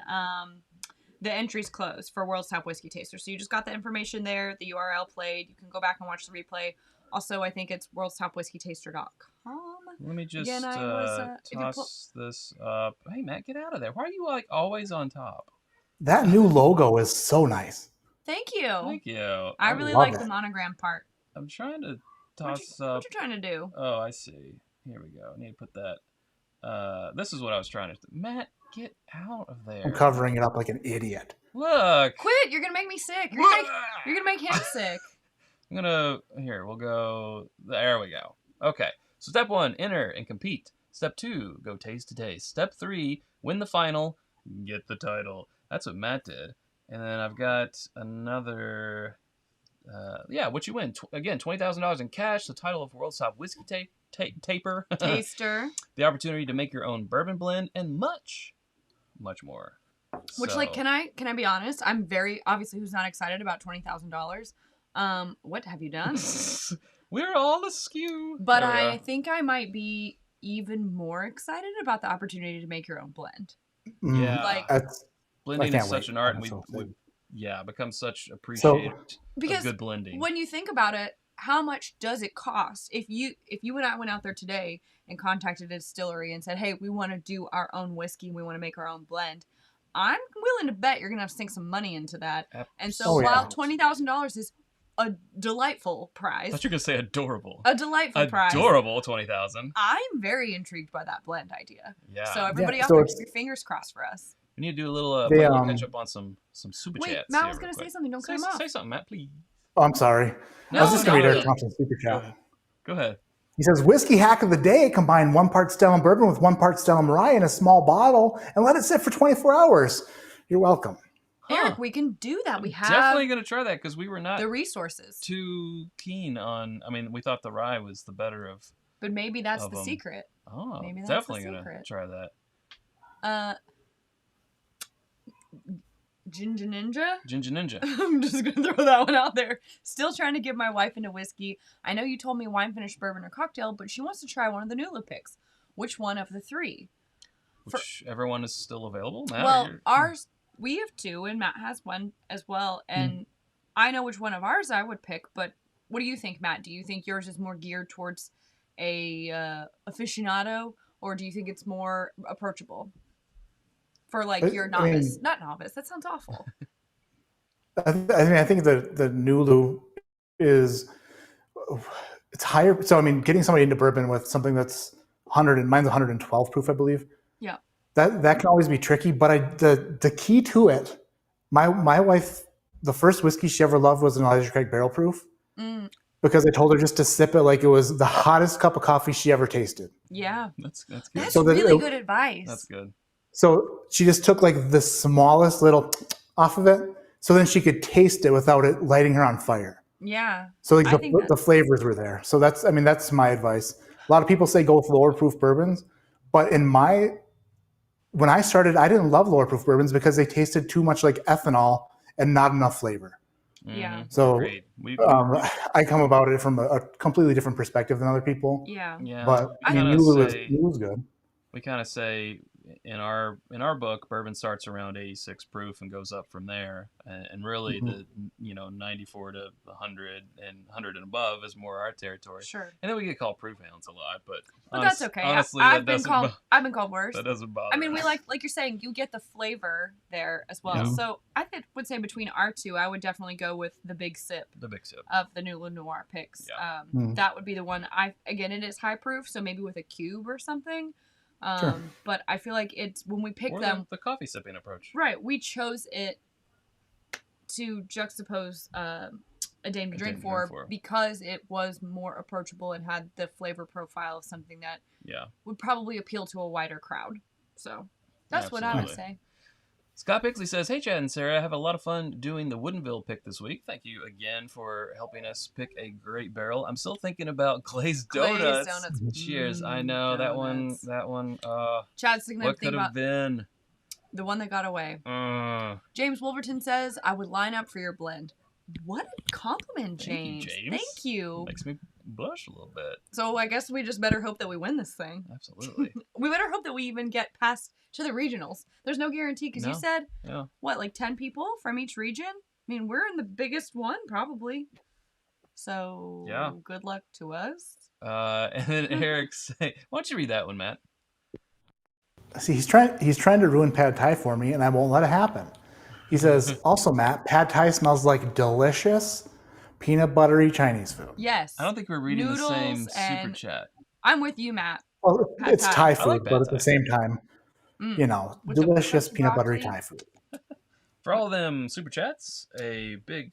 the entries close for World's Top Whiskey Taster. So you just got the information there. The URL played. You can go back and watch the replay. Also, I think it's worldstopwhiskeytaster.com. Let me just toss this up. Hey, Matt, get out of there. Why are you always on top? That new logo is so nice. Thank you. Thank you. I really like the monogram part. I'm trying to toss up. What you trying to do? Oh, I see. Here we go. I need to put that. This is what I was trying to do. Matt, get out of there. I'm covering it up like an idiot. Look. Quit. You're going to make me sick. You're going to make him sick. We'll go. There we go. Okay. So step 1, enter and compete. Step 2, go taste to taste. Step 3, win the final, get the title. That's what Matt did. And then I've got another, what you win. Again, $20,000 in cash, the title of World's Top Whiskey Taper. Taster. The opportunity to make your own bourbon blend, and much, much more. Which, can I be honest? I'm very, obviously, who's not excited about $20,000? What have you done? We're all askew. But I think I might be even more excited about the opportunity to make your own blend. Yeah. Blending is such an art, and we become such appreciators of good blending. When you think about it, how much does it cost? If you and I went out there today and contacted a distillery and said, hey, we want to do our own whiskey and we want to make our own blend, I'm willing to bet you're going to have to sink some money into that. Absolutely. And so while $20,000 is a delightful I prize. thought you were gonna say adorable. A delightful prize. Adorable 20,000. I'm very intrigued by that blend idea. Yeah. So everybody Yeah, out so there, it's- keep your fingers crossed for us. We need to do a little, They, catch up on some super Wait, chats. Matt here was real going to say quick. something. Don't cut him off. Say something, Matt, please. Oh, I'm sorry. I was just going to read Eric Thompson's super chat. Go ahead. He says, whiskey hack of the day, combine 1 part Stella bourbon with 1 part Stella Maria in a small bottle and let it sit for 24 hours. You're welcome. Eric, we can do that. We have Definitely going to try that because we were not the resources. too keen on, I mean, we thought the rye was the better of. But maybe that's of the them. secret. Oh, Maybe that's definitely the going to secret. try that. Ginger Ninja? Ginger Ninja. I'm just going to throw that one out there. Still trying to get my wife into whiskey. I know you told me wine finished bourbon or cocktail, but she wants to try one of the Nulu picks. Which one of the 3? Whichever one is still available, Matt? Well, ours, we have 2, and Matt has 1 as well. And I know which one of ours I would pick, but what do you think, Matt? Do you think yours is more geared towards a aficionado, or do you think it's more approachable? For like your novice. Not novice, that sounds awful. I think the Nulu is, it's higher. So, I mean, getting somebody into bourbon with something that's 100, and mine's 112 proof, I believe. Yeah. That can always be tricky, but the key to it, my wife, the first whiskey she ever loved was an Elijah Craig barrel proof. Because I told her just to sip it like it was the hottest cup of coffee she ever tasted. Yeah. That's good. That's really good advice. That's good. So she just took like the smallest little off of it, so then she could taste it without it lighting her on fire. Yeah. So like the flavors were there. So that's my advice. A lot of people say go with lower proof bourbons, but when I started, I didn't love lower proof bourbons because they tasted too much like ethanol and not enough flavor. Yeah. So I come about it from a completely different perspective than other people. Yeah. Yeah. But I mean, Nulu is good. We kind of say in our book, bourbon starts around 86 proof and goes up from there, and really the 94 to 100 and 100 and above is more our territory. Sure. And then we get called proof hounds a lot, but that's okay. Honestly, I've been called worse. That doesn't bother. I mean, we like you're saying, you get the flavor there as well. Yeah. So I would say between our 2, I would definitely go with the big sip. The big sip of the Nulu Noir picks. Yeah. That would be the one. Again, it is high proof, so maybe with a cube or something. Sure. But I feel like it's when we pick them, the coffee sipping approach. Right, we chose it to juxtapose a Dame to Drink for because it was more approachable and had the flavor profile of something that would probably appeal to a wider crowd. So that's what I would say. Scott Pixley says, "Hey Chad and Sarah, I have a lot of fun doing the Woodinville pick this week. Thank you again for helping us pick a great barrel. I'm still thinking about glazed donuts. Cheers. I know donuts. that one. Chad's thinking what could have been the one that got away. James Wolverton says, I would line up for your blend. What a compliment, James. Thank you. Makes me blush a little bit. So I guess we just better hope that we win this thing. Absolutely. We better hope that we even get past to the regionals. There's no guarantee because you said, like 10 people from each region? I mean, we're in the biggest one, probably. So good luck to us. And then Eric say, why don't you read that one, Matt? See, he's trying to ruin pad thai for me, and I won't let it happen. He says, also, Matt, pad thai smells like delicious, peanut buttery Chinese food. Yes. I don't think we're reading the same super chat. I'm with you, Matt. Well, it's Thai food, but at the same time, delicious peanut buttery Thai food. For all of them super chats, a big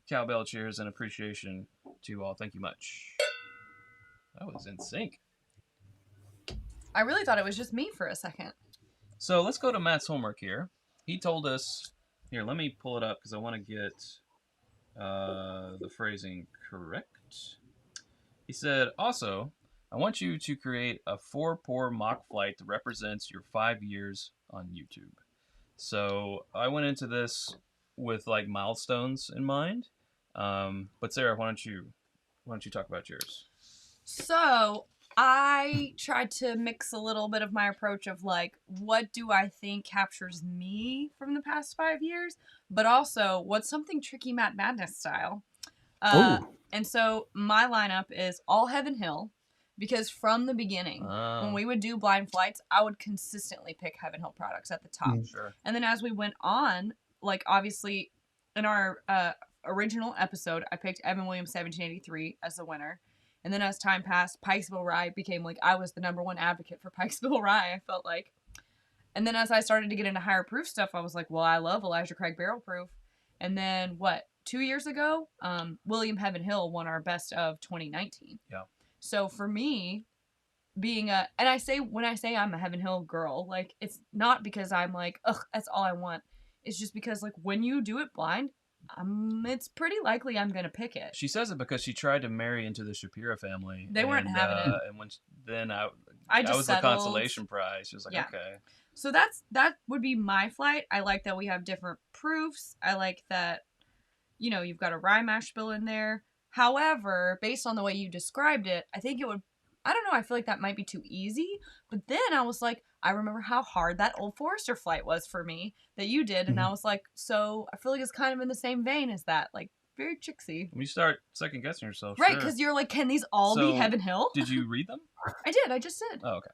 cowbell cheers and appreciation to you all. Thank you much. That was in sync. I really thought it was just me for a second. So let's go to Matt's homework here. He told us... Here, let me pull it up because I want to get the phrasing correct. He said, also, I want you to create a 4-pour mock flight that represents your 5 years on YouTube. So I went into this with like milestones in mind. But Sarah, why don't you talk about yours? So I tried to mix a little bit of my approach of like, what do I think captures me from the past 5 years, but also what's something tricky Matt Madness style. And so my lineup is all Heaven Hill, because from the beginning, when we would do blind flights, I would consistently pick Heaven Hill products at the top. Sure. And then as we went on, like obviously in our original episode, I picked Evan Williams 1783 as the winner. And then as time passed, Pikesville Rye became like, I was the number one advocate for Pikesville Rye, I felt like. And then as I started to get into higher proof stuff, I was like, well, I love Elijah Craig Barrel Proof. And then 2 years ago, William Heaven Hill won our best of 2019. Yeah. So for me, being and when I say I'm a Heaven Hill girl, like, it's not because I'm like, ugh, that's all I want. It's just because, like, when you do it blind, it's pretty likely I'm gonna pick it. She says it because she tried to marry into the Shapiro family. They weren't having it. And then I just was settled. the consolation prize. She was like, Yeah. okay. So that would be my flight. I like that we have different proofs. I like that, you've got a rye mash bill in there. However, based on the way you described it, I think it would, I don't know, I feel like that might be too easy. But then I was like, I remember how hard that Old Forester flight was for me that you did. And I was like, so I feel like it's kind of in the same vein as that. Like, very tricksy. When you start second guessing yourself. Right, sure. because you're like, can these all be Heaven Hill? Did you read them? I just did. Oh, okay.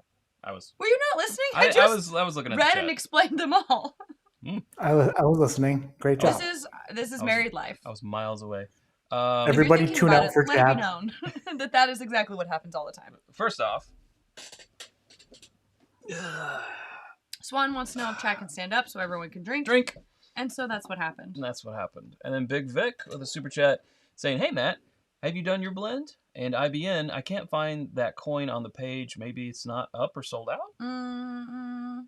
Were you not listening? I was looking at the read chat. and explained them all. I was listening. Great job. This is married life. I was miles away. Everybody If you're tune thinking about out for it, let Chad. it be known that is exactly what happens all the time. First off, Swan wants to know if Chad can stand up so everyone can drink. And so that's what happened. And that's what happened. And then Big Vic with a super chat saying, hey, Matt, have you done your blend? And IBN, I can't find that coin on the page. Maybe it's not up or sold out? Mm-mm.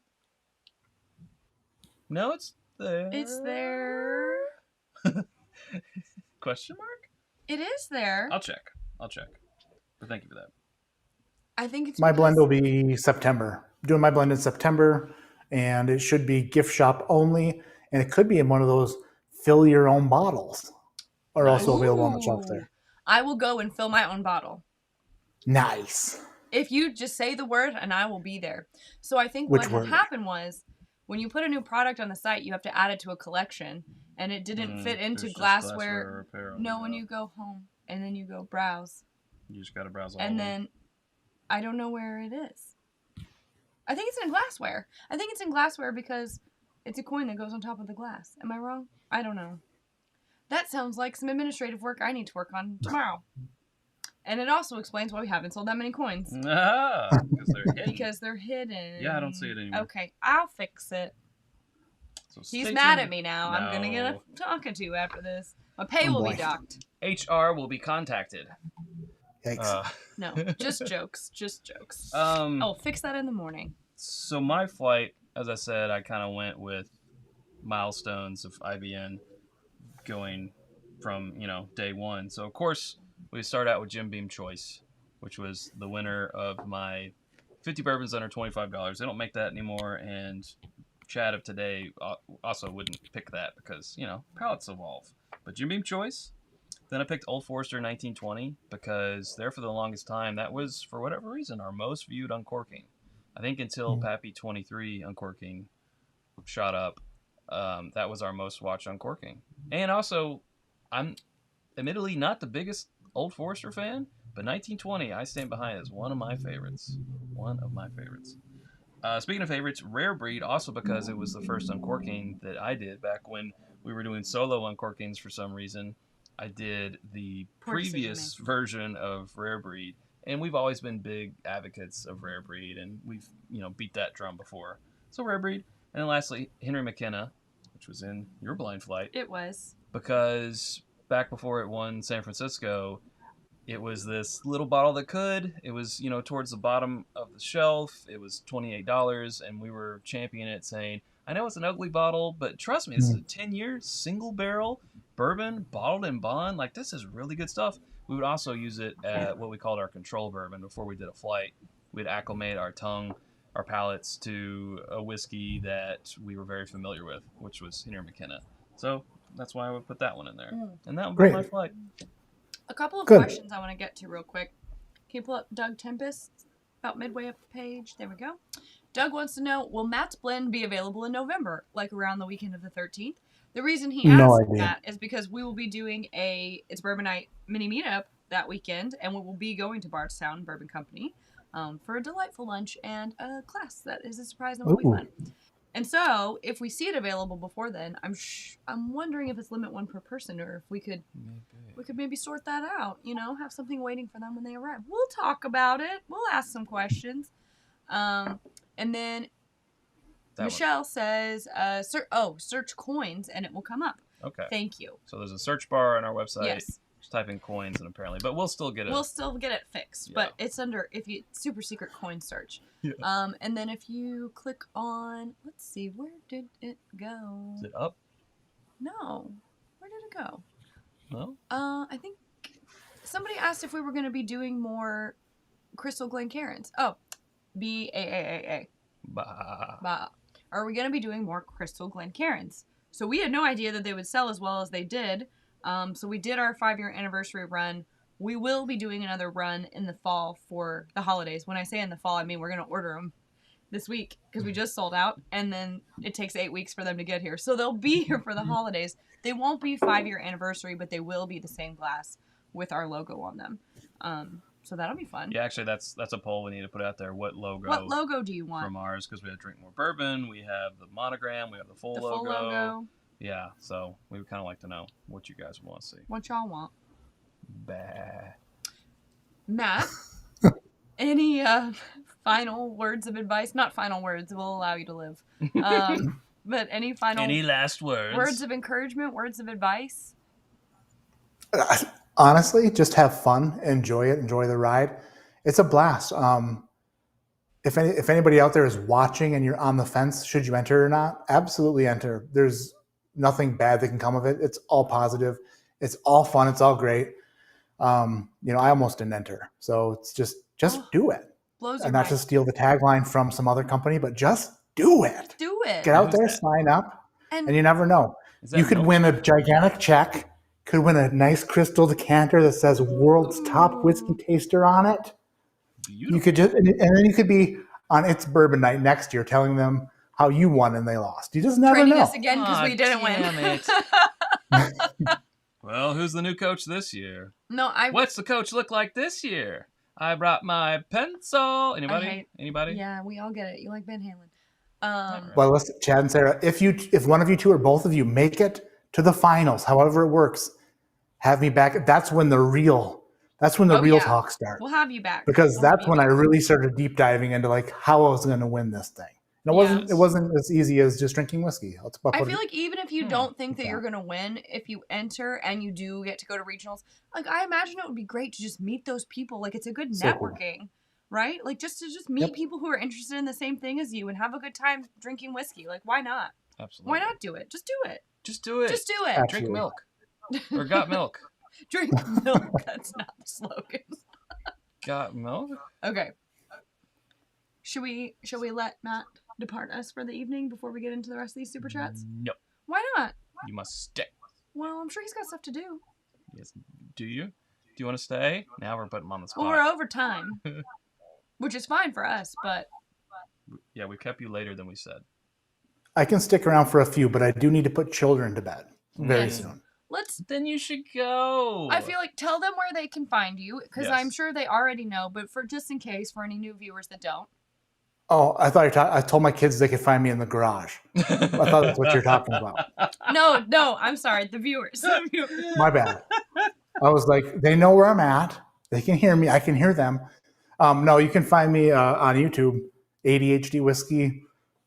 No, it's there. It's there. Question mark? It is there. I'll check. But thank you for that. I think it's My blend will be September. Doing my blend in September, and it should be gift shop only, and it could be in one of those fill your own bottles. Are also available on the shelf there. I will go and fill my own bottle. Nice. If you just say the word, and I will be there. So I think Which what word? had happened was, when you put a new product on the site, you have to add it to a collection, and it didn't fit into There's just glassware. or apparel. No, when you go home, and then you go browse. You just got to browse all And of them. then I don't know where it is. I think it's in glassware. I think it's in glassware because it's a coin that goes on top of the glass. Am I wrong? I don't know. That sounds like some administrative work I need to work on tomorrow. And it also explains why we haven't sold that many coins. Because they're hidden. Because they're hidden. Yeah, I don't see it anymore. Okay, I'll fix it. So He's stay mad tuned. at me now. I'm going to get a No. talking to after this. My pay will be boy. docked. HR will be contacted. Yikes. No, just jokes. Just jokes. Um, I'll fix that in the morning. So my flight, as I said, I kind of went with milestones of IBN going from, day one. So, of course, we start out with Jim Beam Choice, which was the winner of my 50 bourbons under $25. They don't make that anymore, and Chad of today also wouldn't pick that because, palates evolve. But Jim Beam Choice. Then I picked Old Forester 1920 because there for the longest time, that was, for whatever reason, our most viewed uncorking. I think until Pappy 23 uncorking shot up, that was our most watched uncorking. And also, I'm admittedly not the biggest Old Forester fan, but 1920 I stand behind as one of my favorites. Speaking of favorites, Rare Breed, also because it was the first uncorking that I did back when we were doing solo uncorkings for some reason. I did the previous version of Rare Breed, and we've always been big advocates of Rare Breed, and we've beat that drum before. So Rare Breed, and then lastly Henry McKenna, which was in your blind flight. It was. Because back before it won San Francisco, it was this little bottle that could. It was towards the bottom of the shelf. It was $28, and we were championing it, saying, I know it's an ugly bottle, but trust me, this is a 10-year single barrel bourbon bottled in bond. Like, this is really good stuff. We would also use it at what we called our control bourbon before we did a flight. We'd acclimate our tongue, our palates to a whiskey that we were very familiar with, which was Henry McKenna. So that's why I would put that one in there. And that would be my flight. A couple of questions I want to get to real quick. Can you pull up Doug Tempest? About midway up the page. There we go. Doug wants to know, will Matt's blend be available in November, like around the weekend of the 13th? The reason he asked that is because we will be doing a It's Bourbon Night mini meetup that weekend, and we will be going to Bardstown Bourbon Company for a delightful lunch and a class that is a surprise and will be fun. And so, if we see it available before then, I'm wondering if it's limit one per person, or if we could maybe sort that out. Have something waiting for them when they arrive. We'll talk about it. We'll ask some questions. And then Michelle says, search coins and it will come up. Okay. Thank you. So there's a search bar on our website. Yes. Just type in coins and apparently, but we'll still get it. We'll still get it fixed, but it's under super secret coin search. Yeah. And then if you click on, let's see, where did it go? Is it up? No. Where did it go? No. I think somebody asked if we were going to be doing more Crystal Glencairns. Oh, BAAAA. Bah. Are we going to be doing more Crystal Glencairns? So we had no idea that they would sell as well as they did. So we did our 5-year anniversary run. We will be doing another run in the fall for the holidays. When I say in the fall, I mean we're going to order them this week because we just sold out, and then it takes 8 weeks for them to get here. So they'll be here for the holidays. They won't be 5-year anniversary, but they will be the same glass with our logo on them. So that'll be fun. Yeah, actually, that's a poll we need to put out there. What logo do you want from ours? Because we have Drink More Bourbon, we have the monogram, we have the full logo. Yeah, so we would kind of like to know what you guys want to see. What y'all want? Bah. Matt, any final words of advice? Not final words. We'll allow you to live. But any last words? Words of encouragement, words of advice? Honestly, just have fun, enjoy it, enjoy the ride. It's a blast. If anybody out there is watching and you're on the fence, should you enter or not? Absolutely enter. There's nothing bad that can come of it. It's all positive. It's all fun. It's all great. I almost didn't enter. So it's just do it. And not to steal the tagline from some other company, but just do it. Do it. Get out there, sign up, and you never know. You could win a gigantic check, could win a nice crystal decanter that says World's Top Whiskey Taster on it. Beautiful. You could and then you could be on It's Bourbon Night next year telling them how you won and they lost. You just never know. Training us again because we didn't win. Well, who's the new coach this year? No, What's the coach look like this year? I brought my pencil. Anybody? Yeah, we all get it. You like Van Halen. Well, listen, Chad and Sarah, if one of you two or both of you make it to the finals, however it works, have me back. That's when the real talk starts. We'll have you back. Because that's when I really started deep diving into how I was going to win this thing. And it wasn't as easy as just drinking whiskey. I feel like even if you don't think that you're going to win, if you enter and you do get to go to regionals, I imagine it would be great to just meet those people. It's a good networking, cool. Right? Just to meet people who are interested in the same thing as you and have a good time drinking whiskey. Why not? Absolutely. Why not do it? Just do it. Just do it. Just do it. Absolutely. Drink milk. Or got milk. Drink milk. That's not the slogan. Got milk? Okay. Should we let Matt depart us for the evening before we get into the rest of these super chats? No. Why not? You must stay. Well, I'm sure he's got stuff to do. Yes. Do you? Do you want to stay? Now we're putting him on the spot. Well, we're over time, which is fine for us, but... Yeah, we kept you later than we said. I can stick around for a few, but I do need to put children to bed very soon. Then you should go. I feel like tell them where they can find you, because I'm sure they already know, but for just in case, for any new viewers that don't. Oh, I thought I told my kids they could find me in the garage. I thought that's what you're talking about. No, I'm sorry. The viewers. My bad. I was like, they know where I'm at. They can hear me. I can hear them. No, you can find me on YouTube, ADHD Whiskey,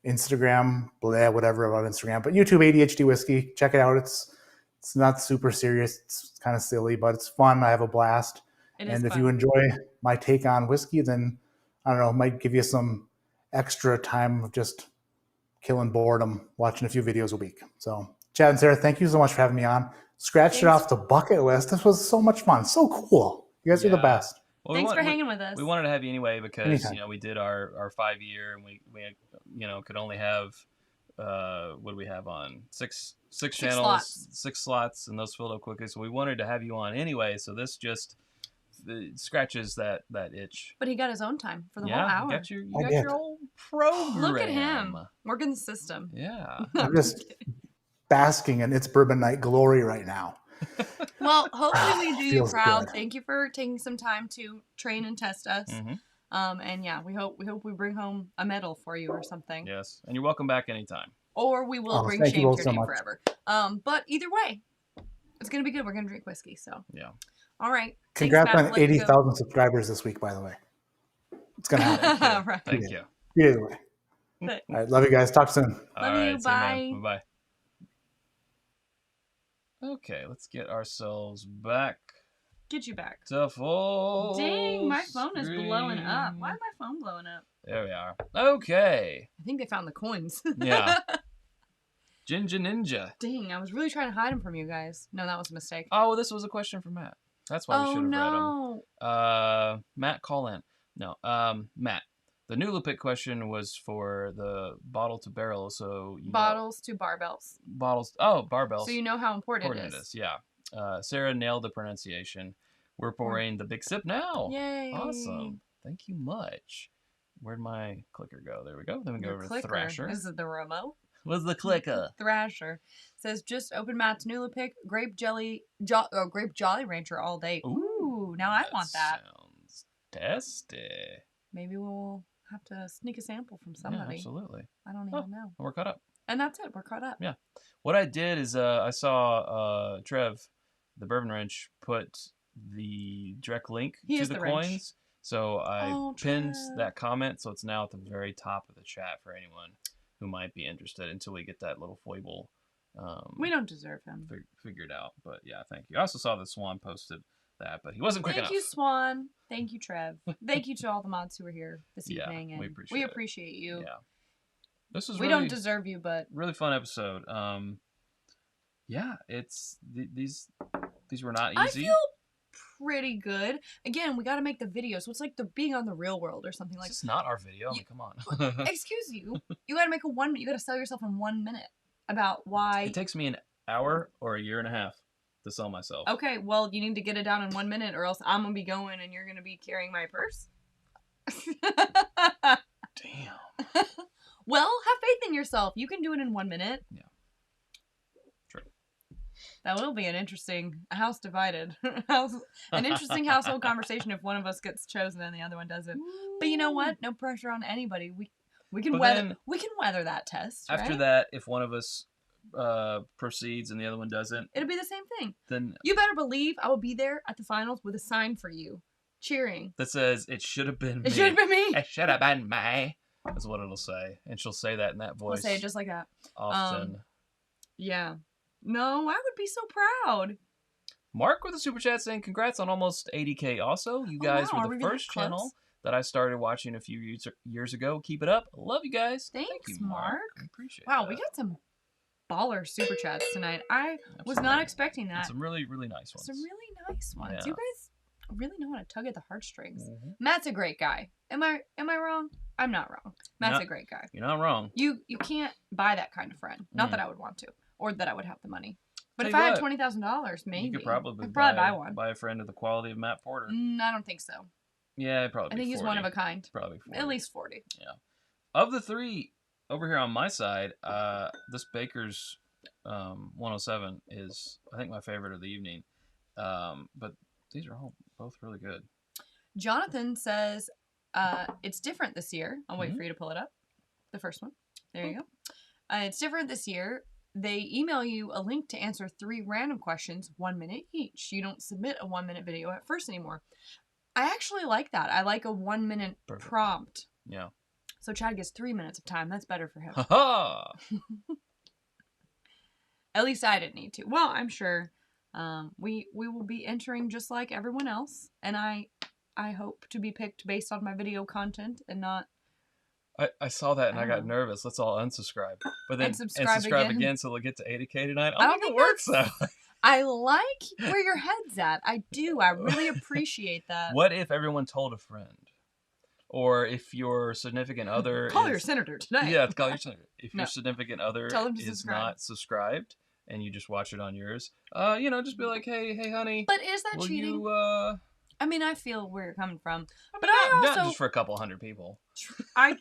Instagram, whatever about Instagram. But YouTube, ADHD Whiskey. Check it out. It's not super serious. It's kind of silly, but it's fun. I have a blast. And if you enjoy my take on whiskey, then, I don't know, it might give you some extra time of just killing boredom, watching a few videos a week. So, Chad and Sarah, thank you so much for having me on. Scratched it off the bucket list. This was so much fun. So cool. You guys are the best. Well, thanks for hanging with us. We wanted to have you anyway because we did our 5-year and we could only have what do we have on six channels, 6 slots, and those filled up quickly. So we wanted to have you on anyway. So this just scratches that itch. But he got his own time for the whole hour. You got your whole program. Look at him working the system. Yeah, I'm just basking in It's Bourbon Night glory right now. Well, hopefully we do you proud. Good. Thank you for taking some time to train and test us. Mm-hmm. And yeah, we hope we bring home a medal for you or something. Yes, and you're welcome back anytime. Or we will bring thank you shame both to your so name much. forever. But either way, it's gonna be good. We're gonna drink whiskey. So Yeah. all right. Congrats Thanks, Matt, on for letting me go. 80,000 subscribers this week, by the way. It's going to happen. Right. Thank you. Either way. All right. Love you guys. Talk soon. All Love right. you. See you, Bye. man. Bye. Okay, let's get ourselves back Get you back. to full. Dang, my phone is blowing up. screen. Why is my phone blowing up? There we are. Okay. I think they found the coins. Yeah. Ginger Ninja. Dang, I was really trying to hide them from you guys. No, that was a mistake. Oh, this was a question from Matt. That's why we should have no. read them. Matt, call in. No, Matt. The new pick question was for the bottle to barrel, so you Bottles to barbells. bottles. Oh, barbells. So you know how important it it is. is. Yeah. Sarah nailed the pronunciation. We're pouring the big sip now. Yay. Awesome. Thank you much. Where'd my clicker go? There we go. Then we go The over to clicker. Thrasher. Is it the remote? What's the clicker? Thrasher says just open Matt's new pick grape Jolly Rancher all day. Ooh, now I want that. Sounds tasty. Maybe we'll have to sneak a sample from somebody. Yeah, absolutely. I don't even know. We're caught up. And that's it. We're caught up. Yeah. What I did is I saw Trev, the Bourbon Wrench, put the direct link to the coins. Wrench. So I pinned Trev. that comment, so it's now at the very top of the chat for anyone who might be interested until we get that little foible We don't deserve him. figured out. But yeah, thank you. I also saw that Swan posted that, but he wasn't quick enough. Thank you, Swan. Thank you, Trev. Thank you to all the mods who are here this Yeah, we evening. And we we appreciate it. appreciate you. Yeah. This is We really, don't deserve you, but really fun episode. Yeah, it's these were not I easy. feel pretty good. Again, we got to make the video, so it's like the being on the real world or something like. This is not our video. I mean, come on. Excuse you. You got to make a 1 minute. You got to sell yourself in 1 minute about why. It takes me an hour or a year and a half to sell myself. Okay, well, you need to get it down in 1 minute, or else I'm gonna be going and you're gonna be carrying my purse. Damn. Well, have faith in yourself. You can do it in 1 minute. Yeah. True. That will be an interesting house divided. An interesting household conversation if one of us gets chosen and the other one doesn't. But you know what? No pressure on anybody. We can But weather then, we can weather that test. After right? that, if one of us proceeds and the other one doesn't, It'll be the same thing. then You better believe I will be there at the finals with a sign for you, cheering. that says it should have been me. It should have been me. It should have been me. That's what it'll say, and she'll say that in that We'll voice. say it just like that. often. Yeah. No, I would be so proud. Mark with a super chat saying, "Congrats on almost 80K." Also, you guys wow, are were we the really first close? channel that I started watching a few years ago. Keep it up. Love you guys. Thanks, Thank you, Mark. I appreciate Wow, that. we got some baller super chats tonight. I was Absolutely. not expecting that. And some really, really nice ones. Some really nice ones. Yeah. You guys really know how to tug at the heartstrings. Mhm. Matt's a great guy. Am I wrong? I'm not wrong. Matt's Not- a great guy. You're not wrong. You can't buy that kind of friend. Not Mm. that I would want to, or that I would have the money. But Tell if you I had what, $20,000, maybe You could probably, I'd probably buy one. Buy a friend of the quality of Matt Porter. I don't think so. Yeah, it'd probably. I think be he's 40. one of a kind. Probably 40. At least 40. Of the three over here on my side, this Baker's 107 is, I think, my favorite of the evening. But these are all both really good. Jonathan says it's different this year. I'll wait for you to pull it up. The first one. There you go. It's different this year. They email you a link to answer 3 random questions, 1 minute each. You don't submit a 1 minute video at first anymore. I actually like that. I like a 1 minute Perfect. prompt. Yeah. So Chad gets 3 minutes of time. That's better for him. Ha ha! At least I didn't need to. Well, I'm sure we will be entering just like everyone else. And I hope to be picked based on my video content and not I saw that and I got Oh. nervous. Let's all unsubscribe. But then And subscribe again. so they'll get to 80K tonight. I I don't don't think think it works though. I like where your head's at. I do. I really appreciate that. What if everyone told a friend? Or if your significant other Call is, your senator tonight. Yeah, call your senator. If No. your significant other Tell them to is subscribe. not subscribed and you just watch it on yours, just be like, hey, honey, But is that will cheating? you, I mean, I feel where you're coming from. But not I just for a couple hundred people. I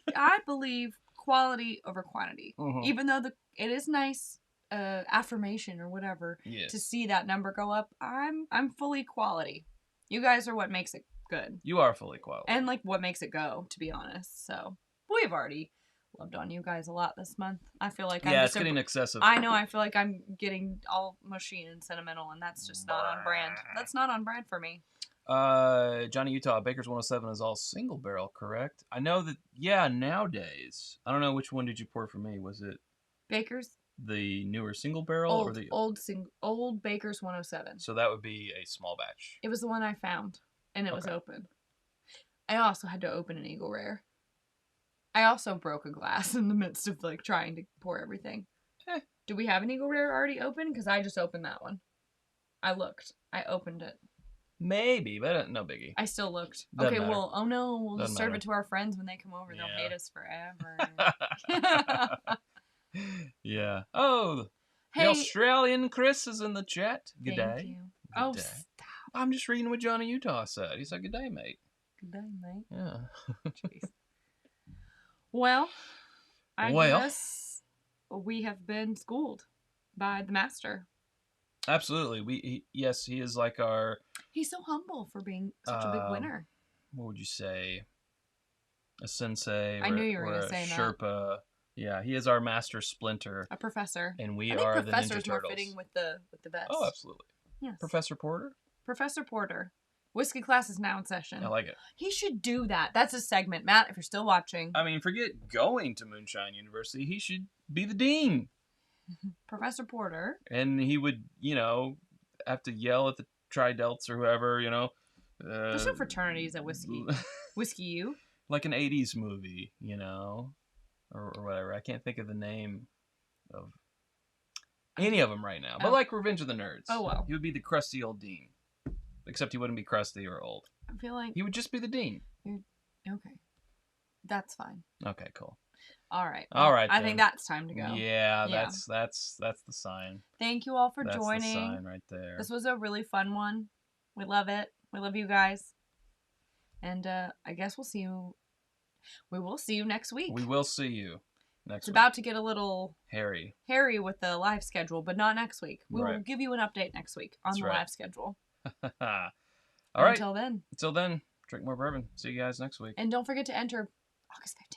believe quality over quantity. Mhm. Even though it is nice affirmation or whatever Yes. to see that number go up, I'm fully quality. You guys are what makes it good. You are fully qualified. And like what makes it go, to be honest. So we've already loved on you guys a lot this month. I feel like I'm it's getting excessive. I know. I feel like I'm getting all mushy and sentimental, and that's just not on brand. That's not on brand for me. Johnny Utah, Baker's 107 is all single barrel, correct? I know that. Yeah, nowadays. I don't know which one did you pour for me. Was it Baker's? The newer single barrel or the old Baker's 107? So that would be a small batch. It was the one I found, and it was open. I also had to open an Eagle Rare. I also broke a glass in the midst of like trying to pour everything. Do we have an Eagle Rare already open? Because I just opened that one. I looked. I opened it. Maybe, but no biggie. I still looked. Doesn't okay, matter. well, oh no, we'll Doesn't just serve matter. it to our friends when they come over. They'll hate us forever. Yeah. Oh, Hey, the Australian Chris is in the chat. Good thank day. you. Good day. Stop. I'm just reading what Johnny Utah said. He said, "Good day, mate." Good day, mate. Yeah. Jeez. Well, I Well. guess we have been schooled by the master. Absolutely. Yes, he is like our. He's so humble for being such a big winner. What would you say? A sensei. I knew you were or gonna a say that. Sherpa. Yeah, he is our master splinter, A professor. and we I think are the Ninja professor's more Turtles. fitting with the vest. Oh, absolutely. Yes. Professor Porter. Professor Porter. Whiskey class is now in session. I like it. He should do that. That's a segment, Matt. If you're still watching, I mean, forget going to Moonshine University. He should be the dean. Professor Porter. And he would, have to yell at the Tri-Delts or whoever, There's no fraternities at Whiskey. Whiskey U. Like an 80s movie, or whatever. I can't think of the name of any of them right now. But like Revenge of the Nerds. Oh, well. He would be the crusty old dean. Except he wouldn't be crusty or old. I feel like... He would just be the dean. Okay. That's fine. Okay, cool. All right. All right, I then. think that's time to go. Yeah, that's the sign. Thank you all for That's joining. the sign right there. This was a really fun one. We love it. We love you guys. And I guess we'll see you. We will see you next week. We will see you next It's week. about to get a little hairy with the live schedule, but not next week. We will give you an update next week on the live schedule. All right. Until then, drink more bourbon. See you guys next week. and don't forget to enter August 15th.